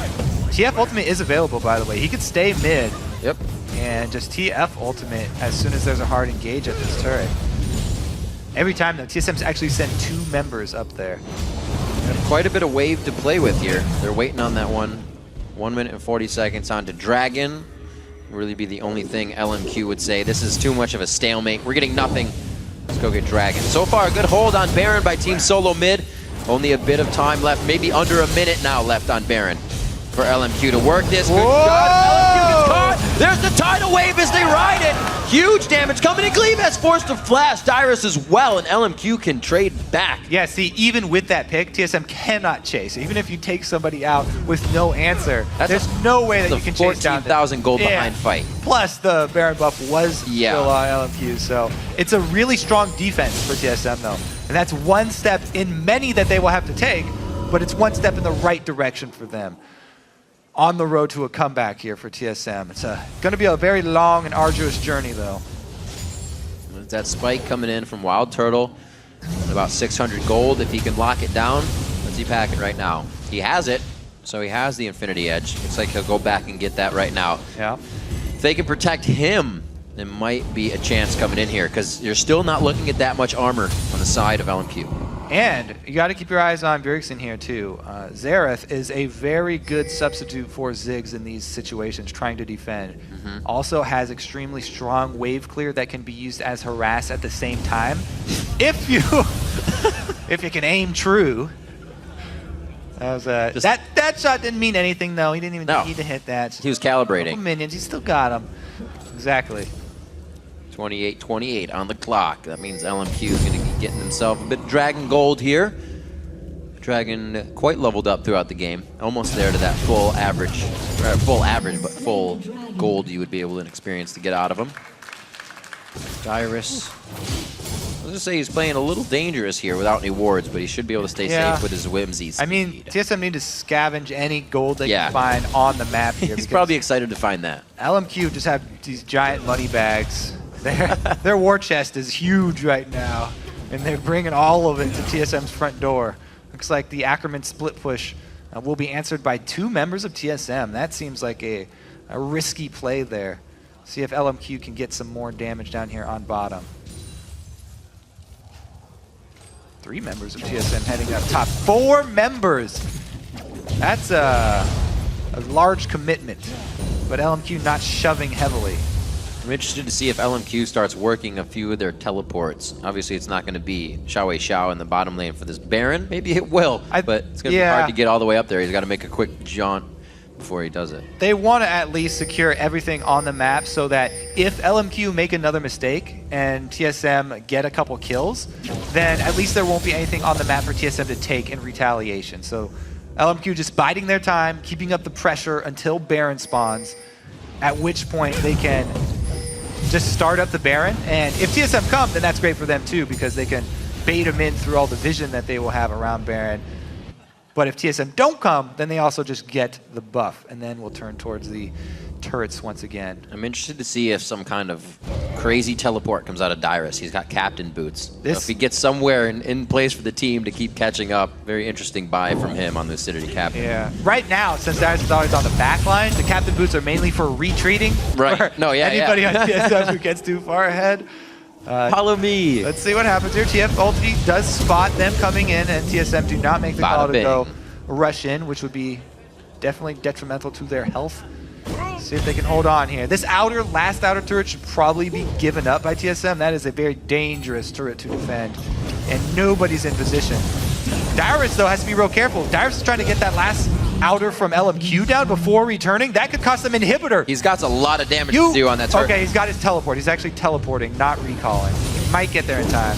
TF ultimate is available, by the way. He could stay mid. Yep. And just TF ultimate as soon as there's a hard engage at this turret. Every time though, TSM's actually sent 2 members up there. Got quite a bit of wave to play with here. They're waiting on that one. 1 minute and 40 seconds on to Dragon. Really be the only thing LMQ would say. This is too much of a stalemate. We're getting nothing. Let's go get Dragon. So far, a good hold on Baron by Team Solo Mid. Only a bit of time left, maybe under a minute now left on Baron for LMQ to work this. Good shot. LMQ gets caught. There's the tidal wave as they ride it. Huge damage coming in. Glaive has forced to flash Dyrus as well, and LMQ can trade back. Yeah, see, even with that pick, TSM cannot chase. Even if you take somebody out with no answer, there's no way that you can chase down 14,000 gold behind fight. Plus, the Baron buff was still on LMQ, so it's a really strong defense for TSM, though. And that's one step in many that they will have to take, but it's one step in the right direction for them. On the road to a comeback here for TSM. It's going to be a very long and arduous journey, though. There's that spike coming in from Wild Turtle. About 600 gold. If he can lock it down, what's he packing right now? He has it, so he has the Infinity Edge. Looks like he'll go back and get that right now. Yeah. If they can protect him, there might be a chance coming in here, because you're still not looking at that much armor on the side of LMQ. And you got to keep your eyes on Bjergsen here, too. Xerath is a very good substitute for Ziggs in these situations, trying to defend. Also has extremely strong wave clear that can be used as harass at the same time. If you if you can aim true. That was that shot didn't mean anything, though. He didn't even need to hit that. He was calibrating. Couple minions, he still got him. Exactly. 28-28 on the clock. That means LMQ is going to be getting himself a bit of Dragon Gold here. Dragon quite leveled up throughout the game. Almost there to that full average, but full gold you would be able to experience to get out of him. Dyrus. Let's just say he's playing a little dangerous here without any wards, but he should be able to stay safe with his whimsies. I mean, TSM need to scavenge any gold they can find on the map here. He's probably excited to find that. LMQ just have these giant money bags. Their war chest is huge right now, and they're bringing all of it to TSM's front door. Looks like the Ackerman split push will be answered by 2 members of TSM. That seems like a risky play there. See if LMQ can get some more damage down here on bottom. 3 members of TSM heading up top. 4 members! That's a large commitment, but LMQ not shoving heavily. I'm interested to see if LMQ starts working a few of their teleports. Obviously, it's not going to be Xiao Xiao in the bottom lane for this Baron. Maybe it will, but it's going to be hard to get all the way up there. He's got to make a quick jaunt before he does it. They want to at least secure everything on the map so that if LMQ make another mistake and TSM get a couple kills, then at least there won't be anything on the map for TSM to take in retaliation. So LMQ just biding their time, keeping up the pressure until Baron spawns, at which point they can just start up the Baron. And if TSM come, then that's great for them too, because they can bait them in through all the vision that they will have around Baron. But if TSM don't come, then they also just get the buff, and then we'll turn towards the turrets once again. I'm interested to see if some kind of crazy teleport comes out of Dyrus. He's got captain boots. So if he gets somewhere in place for the team to keep catching up, very interesting buy from him on the Acidity captain. Yeah. Right now, since Dyrus is always on the back line, the captain boots are mainly for retreating. Right. No, yeah, anybody on TSM who gets too far ahead. Follow me. Let's see what happens here. TF ulti does spot them coming in, and TSM do not make the call to go rush in, which would be definitely detrimental to their health. See if they can hold on here. This last outer turret should probably be given up by TSM. That is a very dangerous turret to defend, and nobody's in position. Dyrus, though, has to be real careful. Dyrus is trying to get that last outer from LMQ down before returning. That could cost him inhibitor. He's got a lot of damage to do on that turret. Okay, he's got his teleport. He's actually teleporting, not recalling. He might get there in time.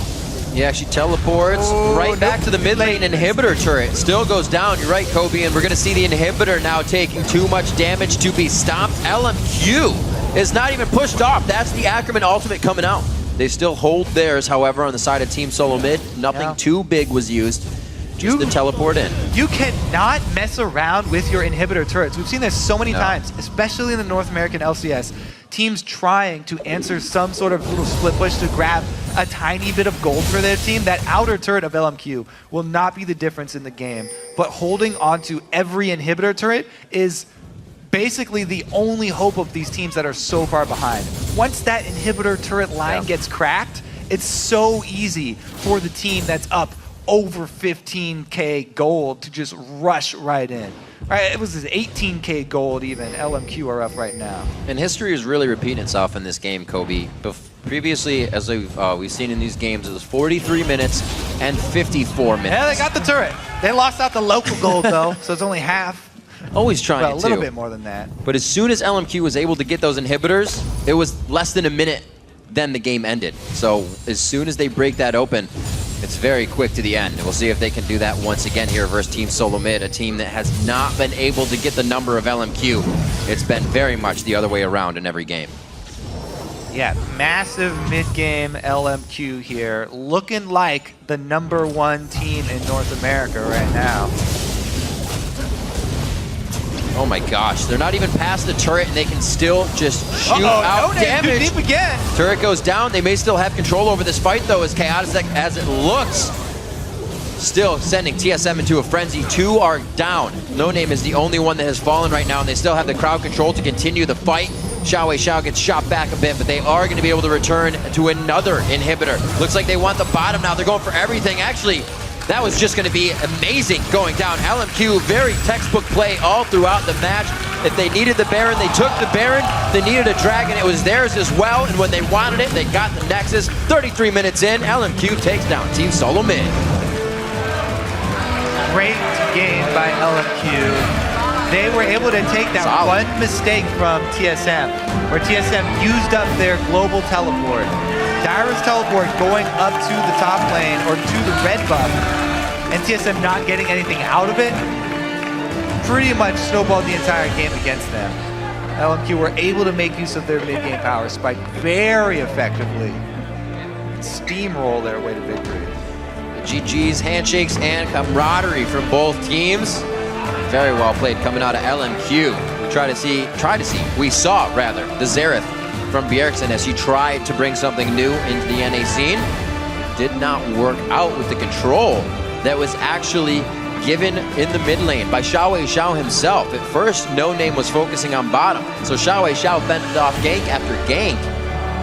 He actually teleports right back to the mid lane inhibitor turret. Still goes down. You're right, Kobe, and we're going to see the inhibitor now taking too much damage to be stomped. LMQ is not even pushed off. That's the Ackerman ultimate coming out. They still hold theirs, however, on the side of Team Solo Mid. Nothing too big was used. Just the teleport in. You cannot mess around with your inhibitor turrets. We've seen this so many times, especially in the North American LCS. Teams trying to answer some sort of little split push to grab a tiny bit of gold for their team. That outer turret of LMQ will not be the difference in the game. But holding onto every inhibitor turret is basically the only hope of these teams that are so far behind. Once that inhibitor turret line gets cracked, it's so easy for the team that's up over 15K gold to just rush right in. Right, it was his 18K gold even. LMQ are up right now. And history is really repeating itself in this game, Kobe. Previously, as we've seen in these games, it was 43 minutes and 54 minutes. Yeah, they got the turret. They lost out the local gold though, so it's only half. Always trying well, a little bit more than that. But as soon as LMQ was able to get those inhibitors, it was less than a minute, then the game ended. So as soon as they break that open, it's very quick to the end. And we'll see if they can do that once again here versus Team Solo Mid, a team that has not been able to get the number of LMQ. It's been very much the other way around in every game. Yeah, massive mid-game LMQ here, looking like the #1 team in North America right now. Oh my gosh, they're not even past the turret and they can still just shoot out damage. Deep again. Turret goes down, they may still have control over this fight though, as chaotic as it looks. Still sending TSM into a frenzy. 2 are down. No Name is the only one that has fallen right now, and they still have the crowd control to continue the fight. Xiao gets shot back a bit, but they are going to be able to return to another inhibitor. Looks like they want the bottom now. They're going for everything. Actually, that was just going to be amazing going down. LMQ, very textbook play all throughout the match. If they needed the Baron, they took the Baron. They needed a Dragon, it was theirs as well. And when they wanted it, they got the Nexus. 33 minutes in, LMQ takes down Team Solo Mid. Great game by LMQ. They were able to take that one mistake from TSM, where TSM used up their global teleport. Dyra's teleport going up to the top lane or to the red buff, and TSM not getting anything out of it, pretty much snowballed the entire game against them. LMQ were able to make use of their mid-game power spike very effectively, steamroll their way to victory. GG's, handshakes, and camaraderie from both teams. Very well played coming out of LMQ. We saw the Xerath from Bjergsen as he tried to bring something new into the NA scene. Did not work out with the control that was actually given in the mid lane by Xiao himself. At first, No Name was focusing on bottom, so Xiao fended off gank after gank,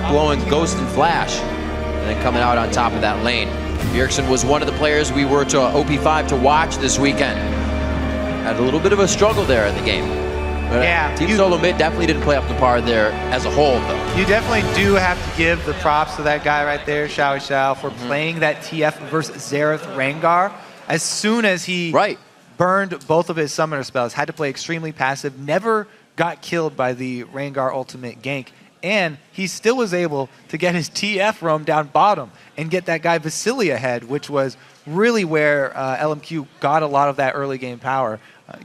blowing Ghost and Flash, and then coming out on top of that lane. Bjergsen was one of the players we were to OP5 to watch this weekend. Had a little bit of a struggle there in the game. But yeah, Team Solo Mid definitely didn't play up to par there as a whole, though. You definitely do have to give the props to that guy right there, Xiao, for playing that TF versus Xerath Rengar. As soon as he burned both of his summoner spells, had to play extremely passive, never got killed by the Rengar ultimate gank, and he still was able to get his TF roam down bottom and get that guy Vasily ahead, which was really where LMQ got a lot of that early game power,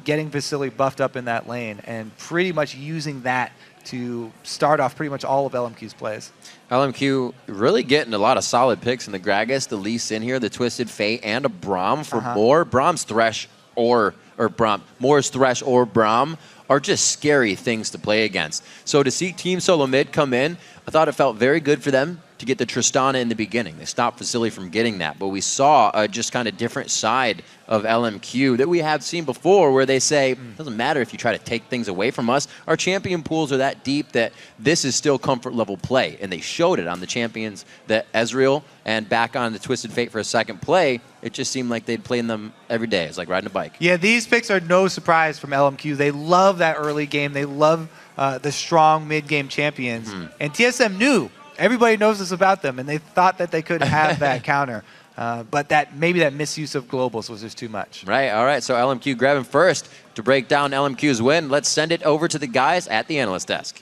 getting Vasily buffed up in that lane and pretty much using that to start off pretty much all of LMQ's plays. LMQ really getting a lot of solid picks in the Gragas, the Lee Sin here, the Twisted Fate, and a Braum for more. Braum's Thresh Moore's Thresh or Braum are just scary things to play against. So to see Team Solo Mid come in, I thought it felt very good for them to get the Tristana in the beginning. They stopped Vasily from getting that, but we saw a just kind of different side of LMQ that we have seen before, where they say, it doesn't matter if you try to take things away from us, our champion pools are that deep that this is still comfort level play, and they showed it on the champions that Ezreal and back on the Twisted Fate for a second play. It just seemed like they'd play in them every day. It's like riding a bike. Yeah, these picks are no surprise from LMQ. They love that early game. They love the strong mid-game champions, and TSM knew. Everybody knows this about them, and they thought that they could have that counter. But maybe that misuse of globals was just too much. Right, all right, so LMQ grabbing first to break down LMQ's win. Let's send it over to the guys at the analyst desk.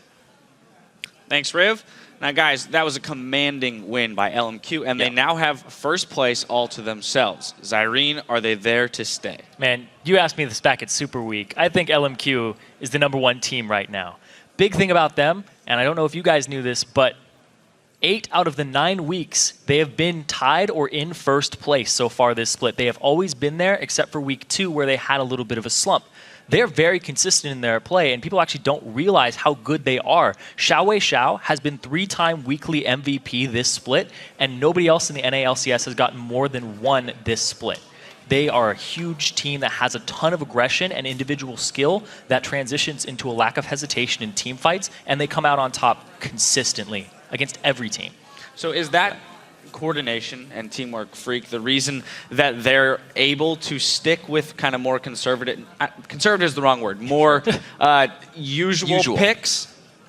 Thanks, Riv. Now, guys, that was a commanding win by LMQ, and they now have first place all to themselves. Zyrene, are they there to stay? Man, you asked me this back at Super Week. I think LMQ is the #1 team right now. Big thing about them, and I don't know if you guys knew this, but 8 out of the 9 weeks, they have been tied or in first place so far this split. They have always been there, except for week 2, where they had a little bit of a slump. They're very consistent in their play, and people actually don't realize how good they are. Xiao has been 3-time weekly MVP this split, and nobody else in the NA LCS has gotten more than 1 this split. They are a huge team that has a ton of aggression and individual skill that transitions into a lack of hesitation in team fights, and they come out on top consistently against every team. So is that coordination and teamwork freak the reason that they're able to stick with kind of more conservative is the wrong word, more usual picks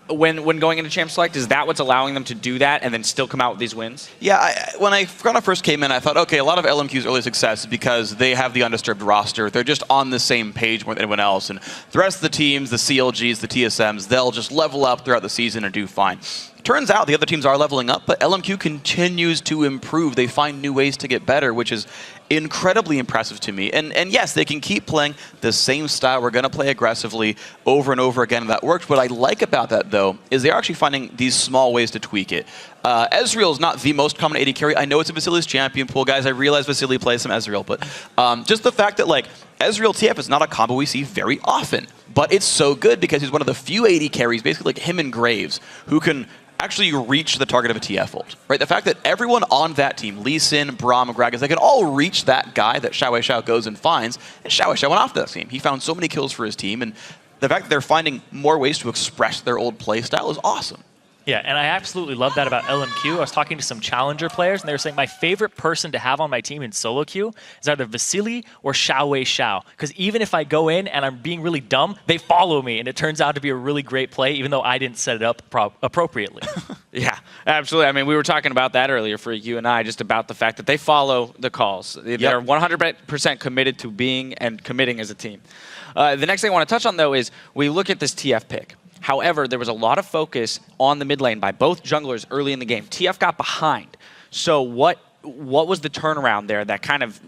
when going into Champ Select? Is that what's allowing them to do that and then still come out with these wins? Yeah, when I first came in, I thought, okay, a lot of LMQ's early success is because they have the undisturbed roster. They're just on the same page more than anyone else. And the rest of the teams, the CLGs, the TSMs, they'll just level up throughout the season and do fine. Turns out the other teams are leveling up, but LMQ continues to improve. They find new ways to get better, which is incredibly impressive to me. And yes, they can keep playing the same style. We're going to play aggressively over and over again, and that worked. What I like about that, though, is they're actually finding these small ways to tweak it. Ezreal is not the most common AD carry. I know it's a Vasili's champion pool, guys. I realize Vasili plays some Ezreal, but just the fact that, like, Ezreal TF is not a combo we see very often, but it's so good because he's one of the few AD carries, basically like him and Graves, who can actually reach the target of a TF ult, right? The fact that everyone on that team, Lee Sin, Braum, Gragas, they can all reach that guy that Xiao goes and finds, and Xiao went off that team. He found so many kills for his team, and the fact that they're finding more ways to express their old play style is awesome. Yeah, and I absolutely love that about LMQ. I was talking to some challenger players, and they were saying my favorite person to have on my team in solo queue is either Vasili or Xiao. Because even if I go in and I'm being really dumb, they follow me, and it turns out to be a really great play, even though I didn't set it up appropriately. Yeah, absolutely. I mean, we were talking about that earlier for you and I, just about the fact that they follow the calls. They're 100% committed to being and committing as a team. The next thing I want to touch on, though, is we look at this TF pick. However, there was a lot of focus on the mid lane by both junglers early in the game. TF got behind. So what was the turnaround there that kind of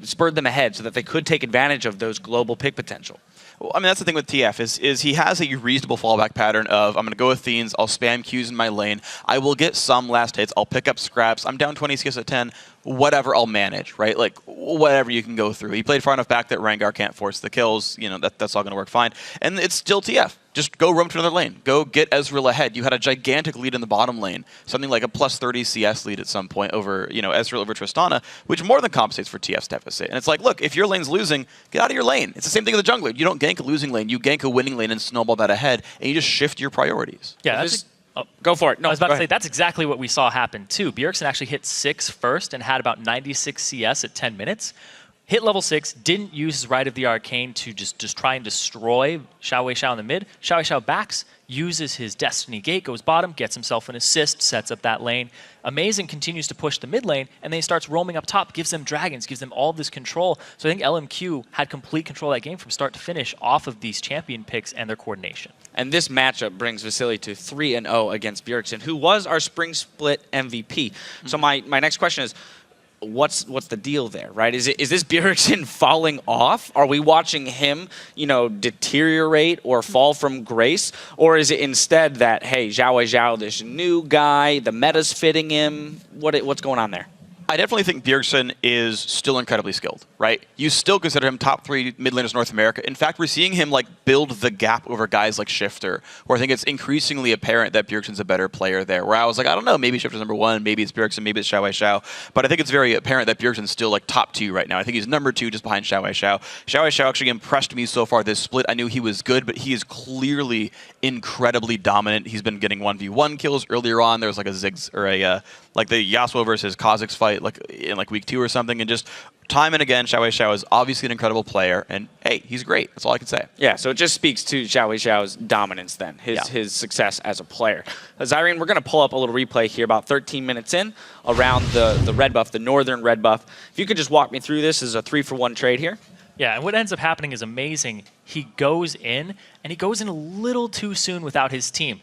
spurred them ahead so that they could take advantage of those global pick potential? Well, I mean, that's the thing with TF is he has a reasonable fallback pattern of I'm going to go with Theans, I'll spam Qs in my lane, I will get some last hits, I'll pick up scraps, I'm down 20 CS at 10, whatever, I'll manage, right? Like, whatever you can go through. He played far enough back that Rengar can't force the kills, you know, that's all going to work fine. And it's still TF. Just go roam to another lane. Go get Ezreal ahead. You had a gigantic lead in the bottom lane, something like a plus 30 CS lead at some point over, you know, Ezreal over Tristana, which more than compensates for TF's deficit. And it's like, look, if your lane's losing, get out of your lane. It's the same thing with the jungler. You don't gank a losing lane. You gank a winning lane and snowball that ahead, and you just shift your priorities. Yeah, go for it. No, I was about to say, that's exactly what we saw happen, too. Bjergsen actually hit 6 first and had about 96 CS at 10 minutes. Hit level 6, didn't use his Rite of the Arcane to just try and destroy Xiao in the mid. Xiao backs, uses his Destiny Gate, goes bottom, gets himself an assist, sets up that lane. Amazing continues to push the mid lane, and then he starts roaming up top, gives them dragons, gives them all this control. So I think LMQ had complete control of that game from start to finish off of these champion picks and their coordination. And this matchup brings Vasili to 3-0 against Bjergsen, who was our Spring Split MVP. So my next question is, what's the deal there, right? Is this Bjergsen falling off? Are we watching him, you know, deteriorate or fall from grace? Or is it instead that, hey, Xiao, this new guy, the meta's fitting him? What's going on there? I definitely think Bjergsen is still incredibly skilled, right? You still consider him top 3 mid laners in North America. In fact, we're seeing him like build the gap over guys like Shifter, where I think it's increasingly apparent that Bjergsen's a better player there. Where I was like, I don't know, maybe Shifter's #1, maybe it's Bjergsen, maybe it's Xiao. But I think it's very apparent that Bjergsen's still like top 2 right now. I think he's #2 just behind Xiao. Xiao actually impressed me so far this split. I knew he was good, but he is clearly incredibly dominant. He's been getting 1v1 kills earlier on. There was like a Ziggs or a like the Yasuo versus Kha'Zix fight like in like week 2 or something, and just time and again, Xiao is obviously an incredible player, and hey, he's great. That's all I can say. Yeah, so it just speaks to Xiao's dominance then, his success as a player. Zyrene, we're going to pull up a little replay here about 13 minutes in around the red buff, the northern red buff. If you could just walk me through this as a 3-for-1 trade here. Yeah, and what ends up happening is amazing. He goes in, and he goes in a little too soon without his team.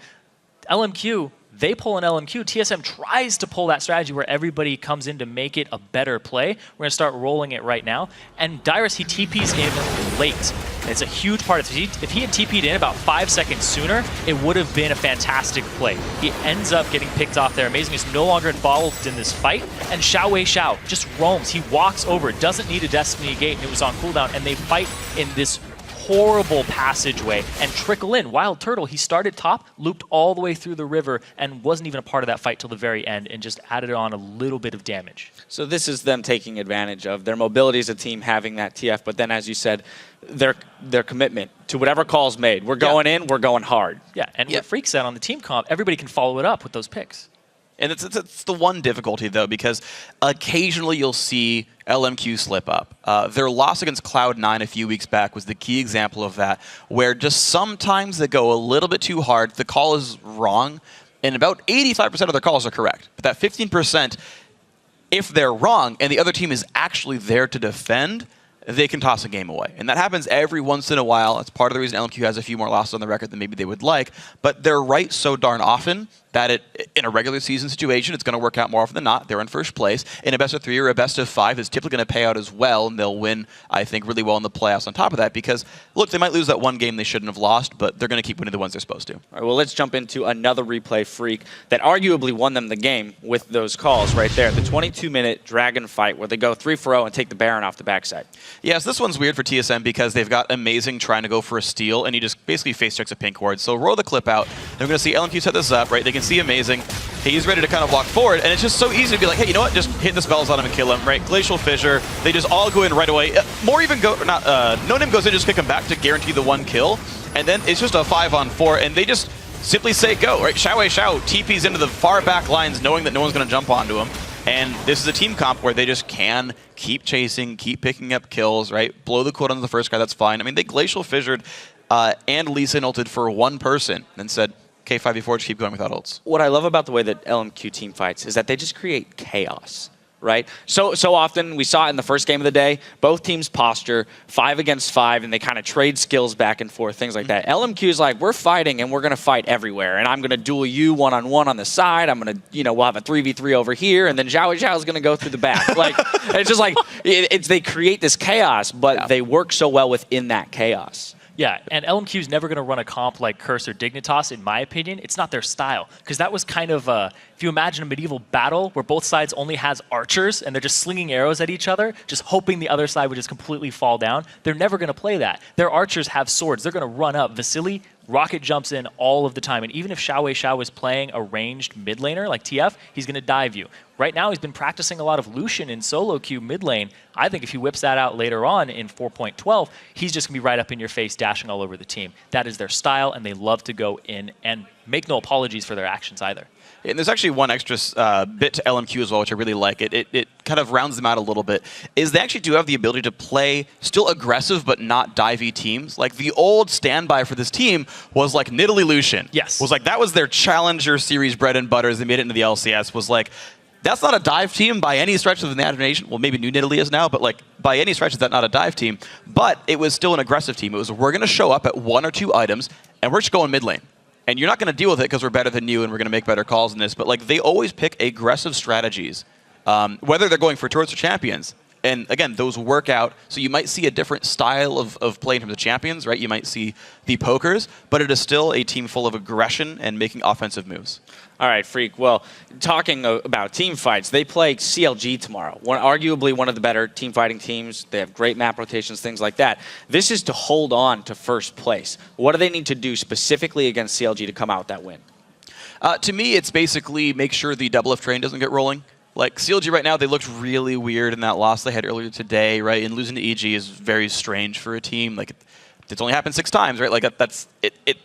LMQ, they pull an LMQ. TSM tries to pull that strategy where everybody comes in to make it a better play. We're going to start rolling it right now. And Dyrus, he TPs in late. And it's a huge part of it. If he had TP'd in about 5 seconds sooner, it would have been a fantastic play. He ends up getting picked off there. Amazing is no longer involved in this fight. And Xiao just roams. He walks over, doesn't need a Destiny Gate, and it was on cooldown. And they fight in this horrible passageway and trickle in. Wild Turtle, he started top, looped all the way through the river, and wasn't even a part of that fight till the very end, and just added on a little bit of damage. So this is them taking advantage of their mobility as a team, having that TF, but then, as you said, their commitment to whatever call's made. We're going in, we're going hard. Yeah, and what Freak said on the team comp, everybody can follow it up with those picks. And it's the one difficulty, though, because occasionally you'll see LMQ slip up. Their loss against Cloud9 a few weeks back was the key example of that, where just sometimes they go a little bit too hard, the call is wrong, and about 85% of their calls are correct. But that 15%, if they're wrong and the other team is actually there to defend, they can toss a game away. And that happens every once in a while. It's part of the reason LMQ has a few more losses on the record than maybe they would like. But they're right so darn often that in a regular season situation, it's going to work out more often than not. They're in first place. In a best of 3 or a best of 5, it's typically going to pay out as well, and they'll win, I think, really well in the playoffs on top of that because, look, they might lose that one game they shouldn't have lost, but they're going to keep winning the ones they're supposed to. All right, well, let's jump into another replay freak that arguably won them the game with those calls right there. The 22-minute Dragon fight where they go 3-for-0 and take the Baron off the backside. Yes, this one's weird for TSM because they've got Amazing trying to go for a steal, and he just basically face checks a pink ward. So roll the clip out. They're going to see LMQ set this up, right? They can see Amazing. He's ready to kind of walk forward, and it's just so easy to be like, hey, you know what? Just hit the spells on him and kill him, right? Glacial Fissure. They just all go in right away. More even go, not, No Name goes in, just kick him back to guarantee the 1 kill, and then it's just a 5-on-4, and they just simply say go, right? Xiao TPs into the far back lines knowing that no one's going to jump onto him. And this is a team comp where they just can keep chasing, keep picking up kills, right? Blow the quote on the first guy, that's fine. I mean, they Glacial Fissured and Lee Sin ulted for 1 person and said, okay, 5v4, just keep going without ults. What I love about the way that LMQ team fights is that they just create chaos, right? So often, we saw it in the first game of the day, both teams posture 5 against 5, and they kind of trade skills back and forth, things like that. LMQ is like, we're fighting, and we're going to fight everywhere, and I'm going to duel you one-on-one on the side. I'm going to, we'll have a 3v3 over here, and then Xiao is going to go through the back. Like, it's just like, they create this chaos, but they work so well within that chaos. Yeah, and LMQ's never going to run a comp like Curse or Dignitas, in my opinion. It's not their style, because that was kind of, if you imagine a medieval battle where both sides only has archers and they're just slinging arrows at each other, just hoping the other side would just completely fall down, they're never going to play that. Their archers have swords. They're going to run up. Vasily rocket jumps in all of the time, and even if Xiao is playing a ranged mid laner like TF, he's going to dive you. Right now, he's been practicing a lot of Lucian in solo queue mid lane. I think if he whips that out later on in 4.12, he's just going to be right up in your face, dashing all over the team. That is their style, and they love to go in and make no apologies for their actions either. And there's actually one extra bit to LMQ as well, which I really like. It kind of rounds them out a little bit, is they actually do have the ability to play still aggressive but not divey teams. Like, the old standby for this team was like Nidalee Lucian. Yes. Was like, that was their Challenger Series bread and butter as they made it into the LCS, was like, that's not a dive team by any stretch of the imagination. Well, maybe New Nidalee is now, but like, by any stretch is that not a dive team. But it was still an aggressive team. It was, we're going to show up at 1 or 2 items, and we're just going mid lane. And you're not going to deal with it because we're better than you and we're going to make better calls in this. But like, they always pick aggressive strategies, whether they're going for turrets or champions. And again, those work out. So you might see a different style of playing from the champions, right? You might see the pokers, but it is still a team full of aggression and making offensive moves. All right, Freak. Well, talking about team fights, they play CLG tomorrow. Arguably one of the better team fighting teams. They have great map rotations, things like that. This is to hold on to first place. What do they need to do specifically against CLG to come out with that win? To me, it's basically make sure the double F train doesn't get rolling. Like, CLG right now, they looked really weird in that loss they had earlier today, right? And losing to EG is very strange for a team. Like, it's only happened 6 times, right? Like, it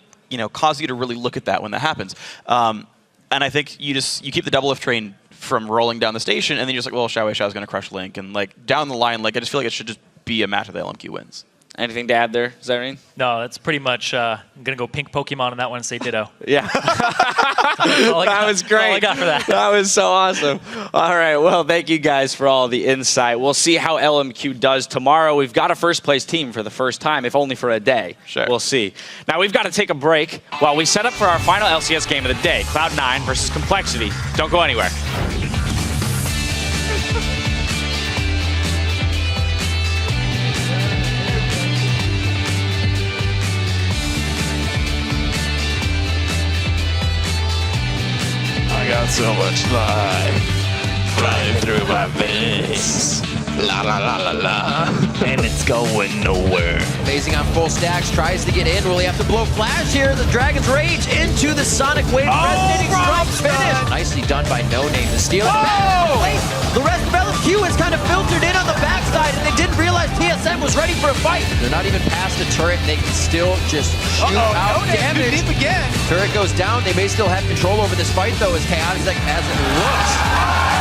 causes you to really look at that when that happens. And I think you keep the double F train from rolling down the station, and then you're just like, well, Xiao is going to crush Link. And like, down the line, like, I just feel like it should just be a match of the LMQ wins. Anything to add there, Zyrene? No, that's pretty much, I'm going to go pink Pokemon on that one and say ditto. Yeah. That was great. That's all I got for that. That was so awesome. All right, well, thank you guys for all the insight. We'll see how LMQ does tomorrow. We've got a first-place team for the first time, if only for a day. Sure. We'll see. Now, we've got to take a break while we set up for our final LCS game of the day, Cloud9 versus Complexity. Don't go anywhere. I got so much life flying through my veins. La la la la la. And it's going nowhere. Amazing on full stacks, tries to get in. Will he have to blow flash here? The Dragon's Rage into the Sonic Wave. Resonating strike finish. Nicely done by No Name. The steal in the back. The rest of LMQ is kind of filtered in on the backside, and they didn't realize TSM was is ready for a fight. They're not even past the turret, and they can still just shoot out damage. Deep again. Turret goes down. They may still have control over this fight, though, as chaotic as it looks.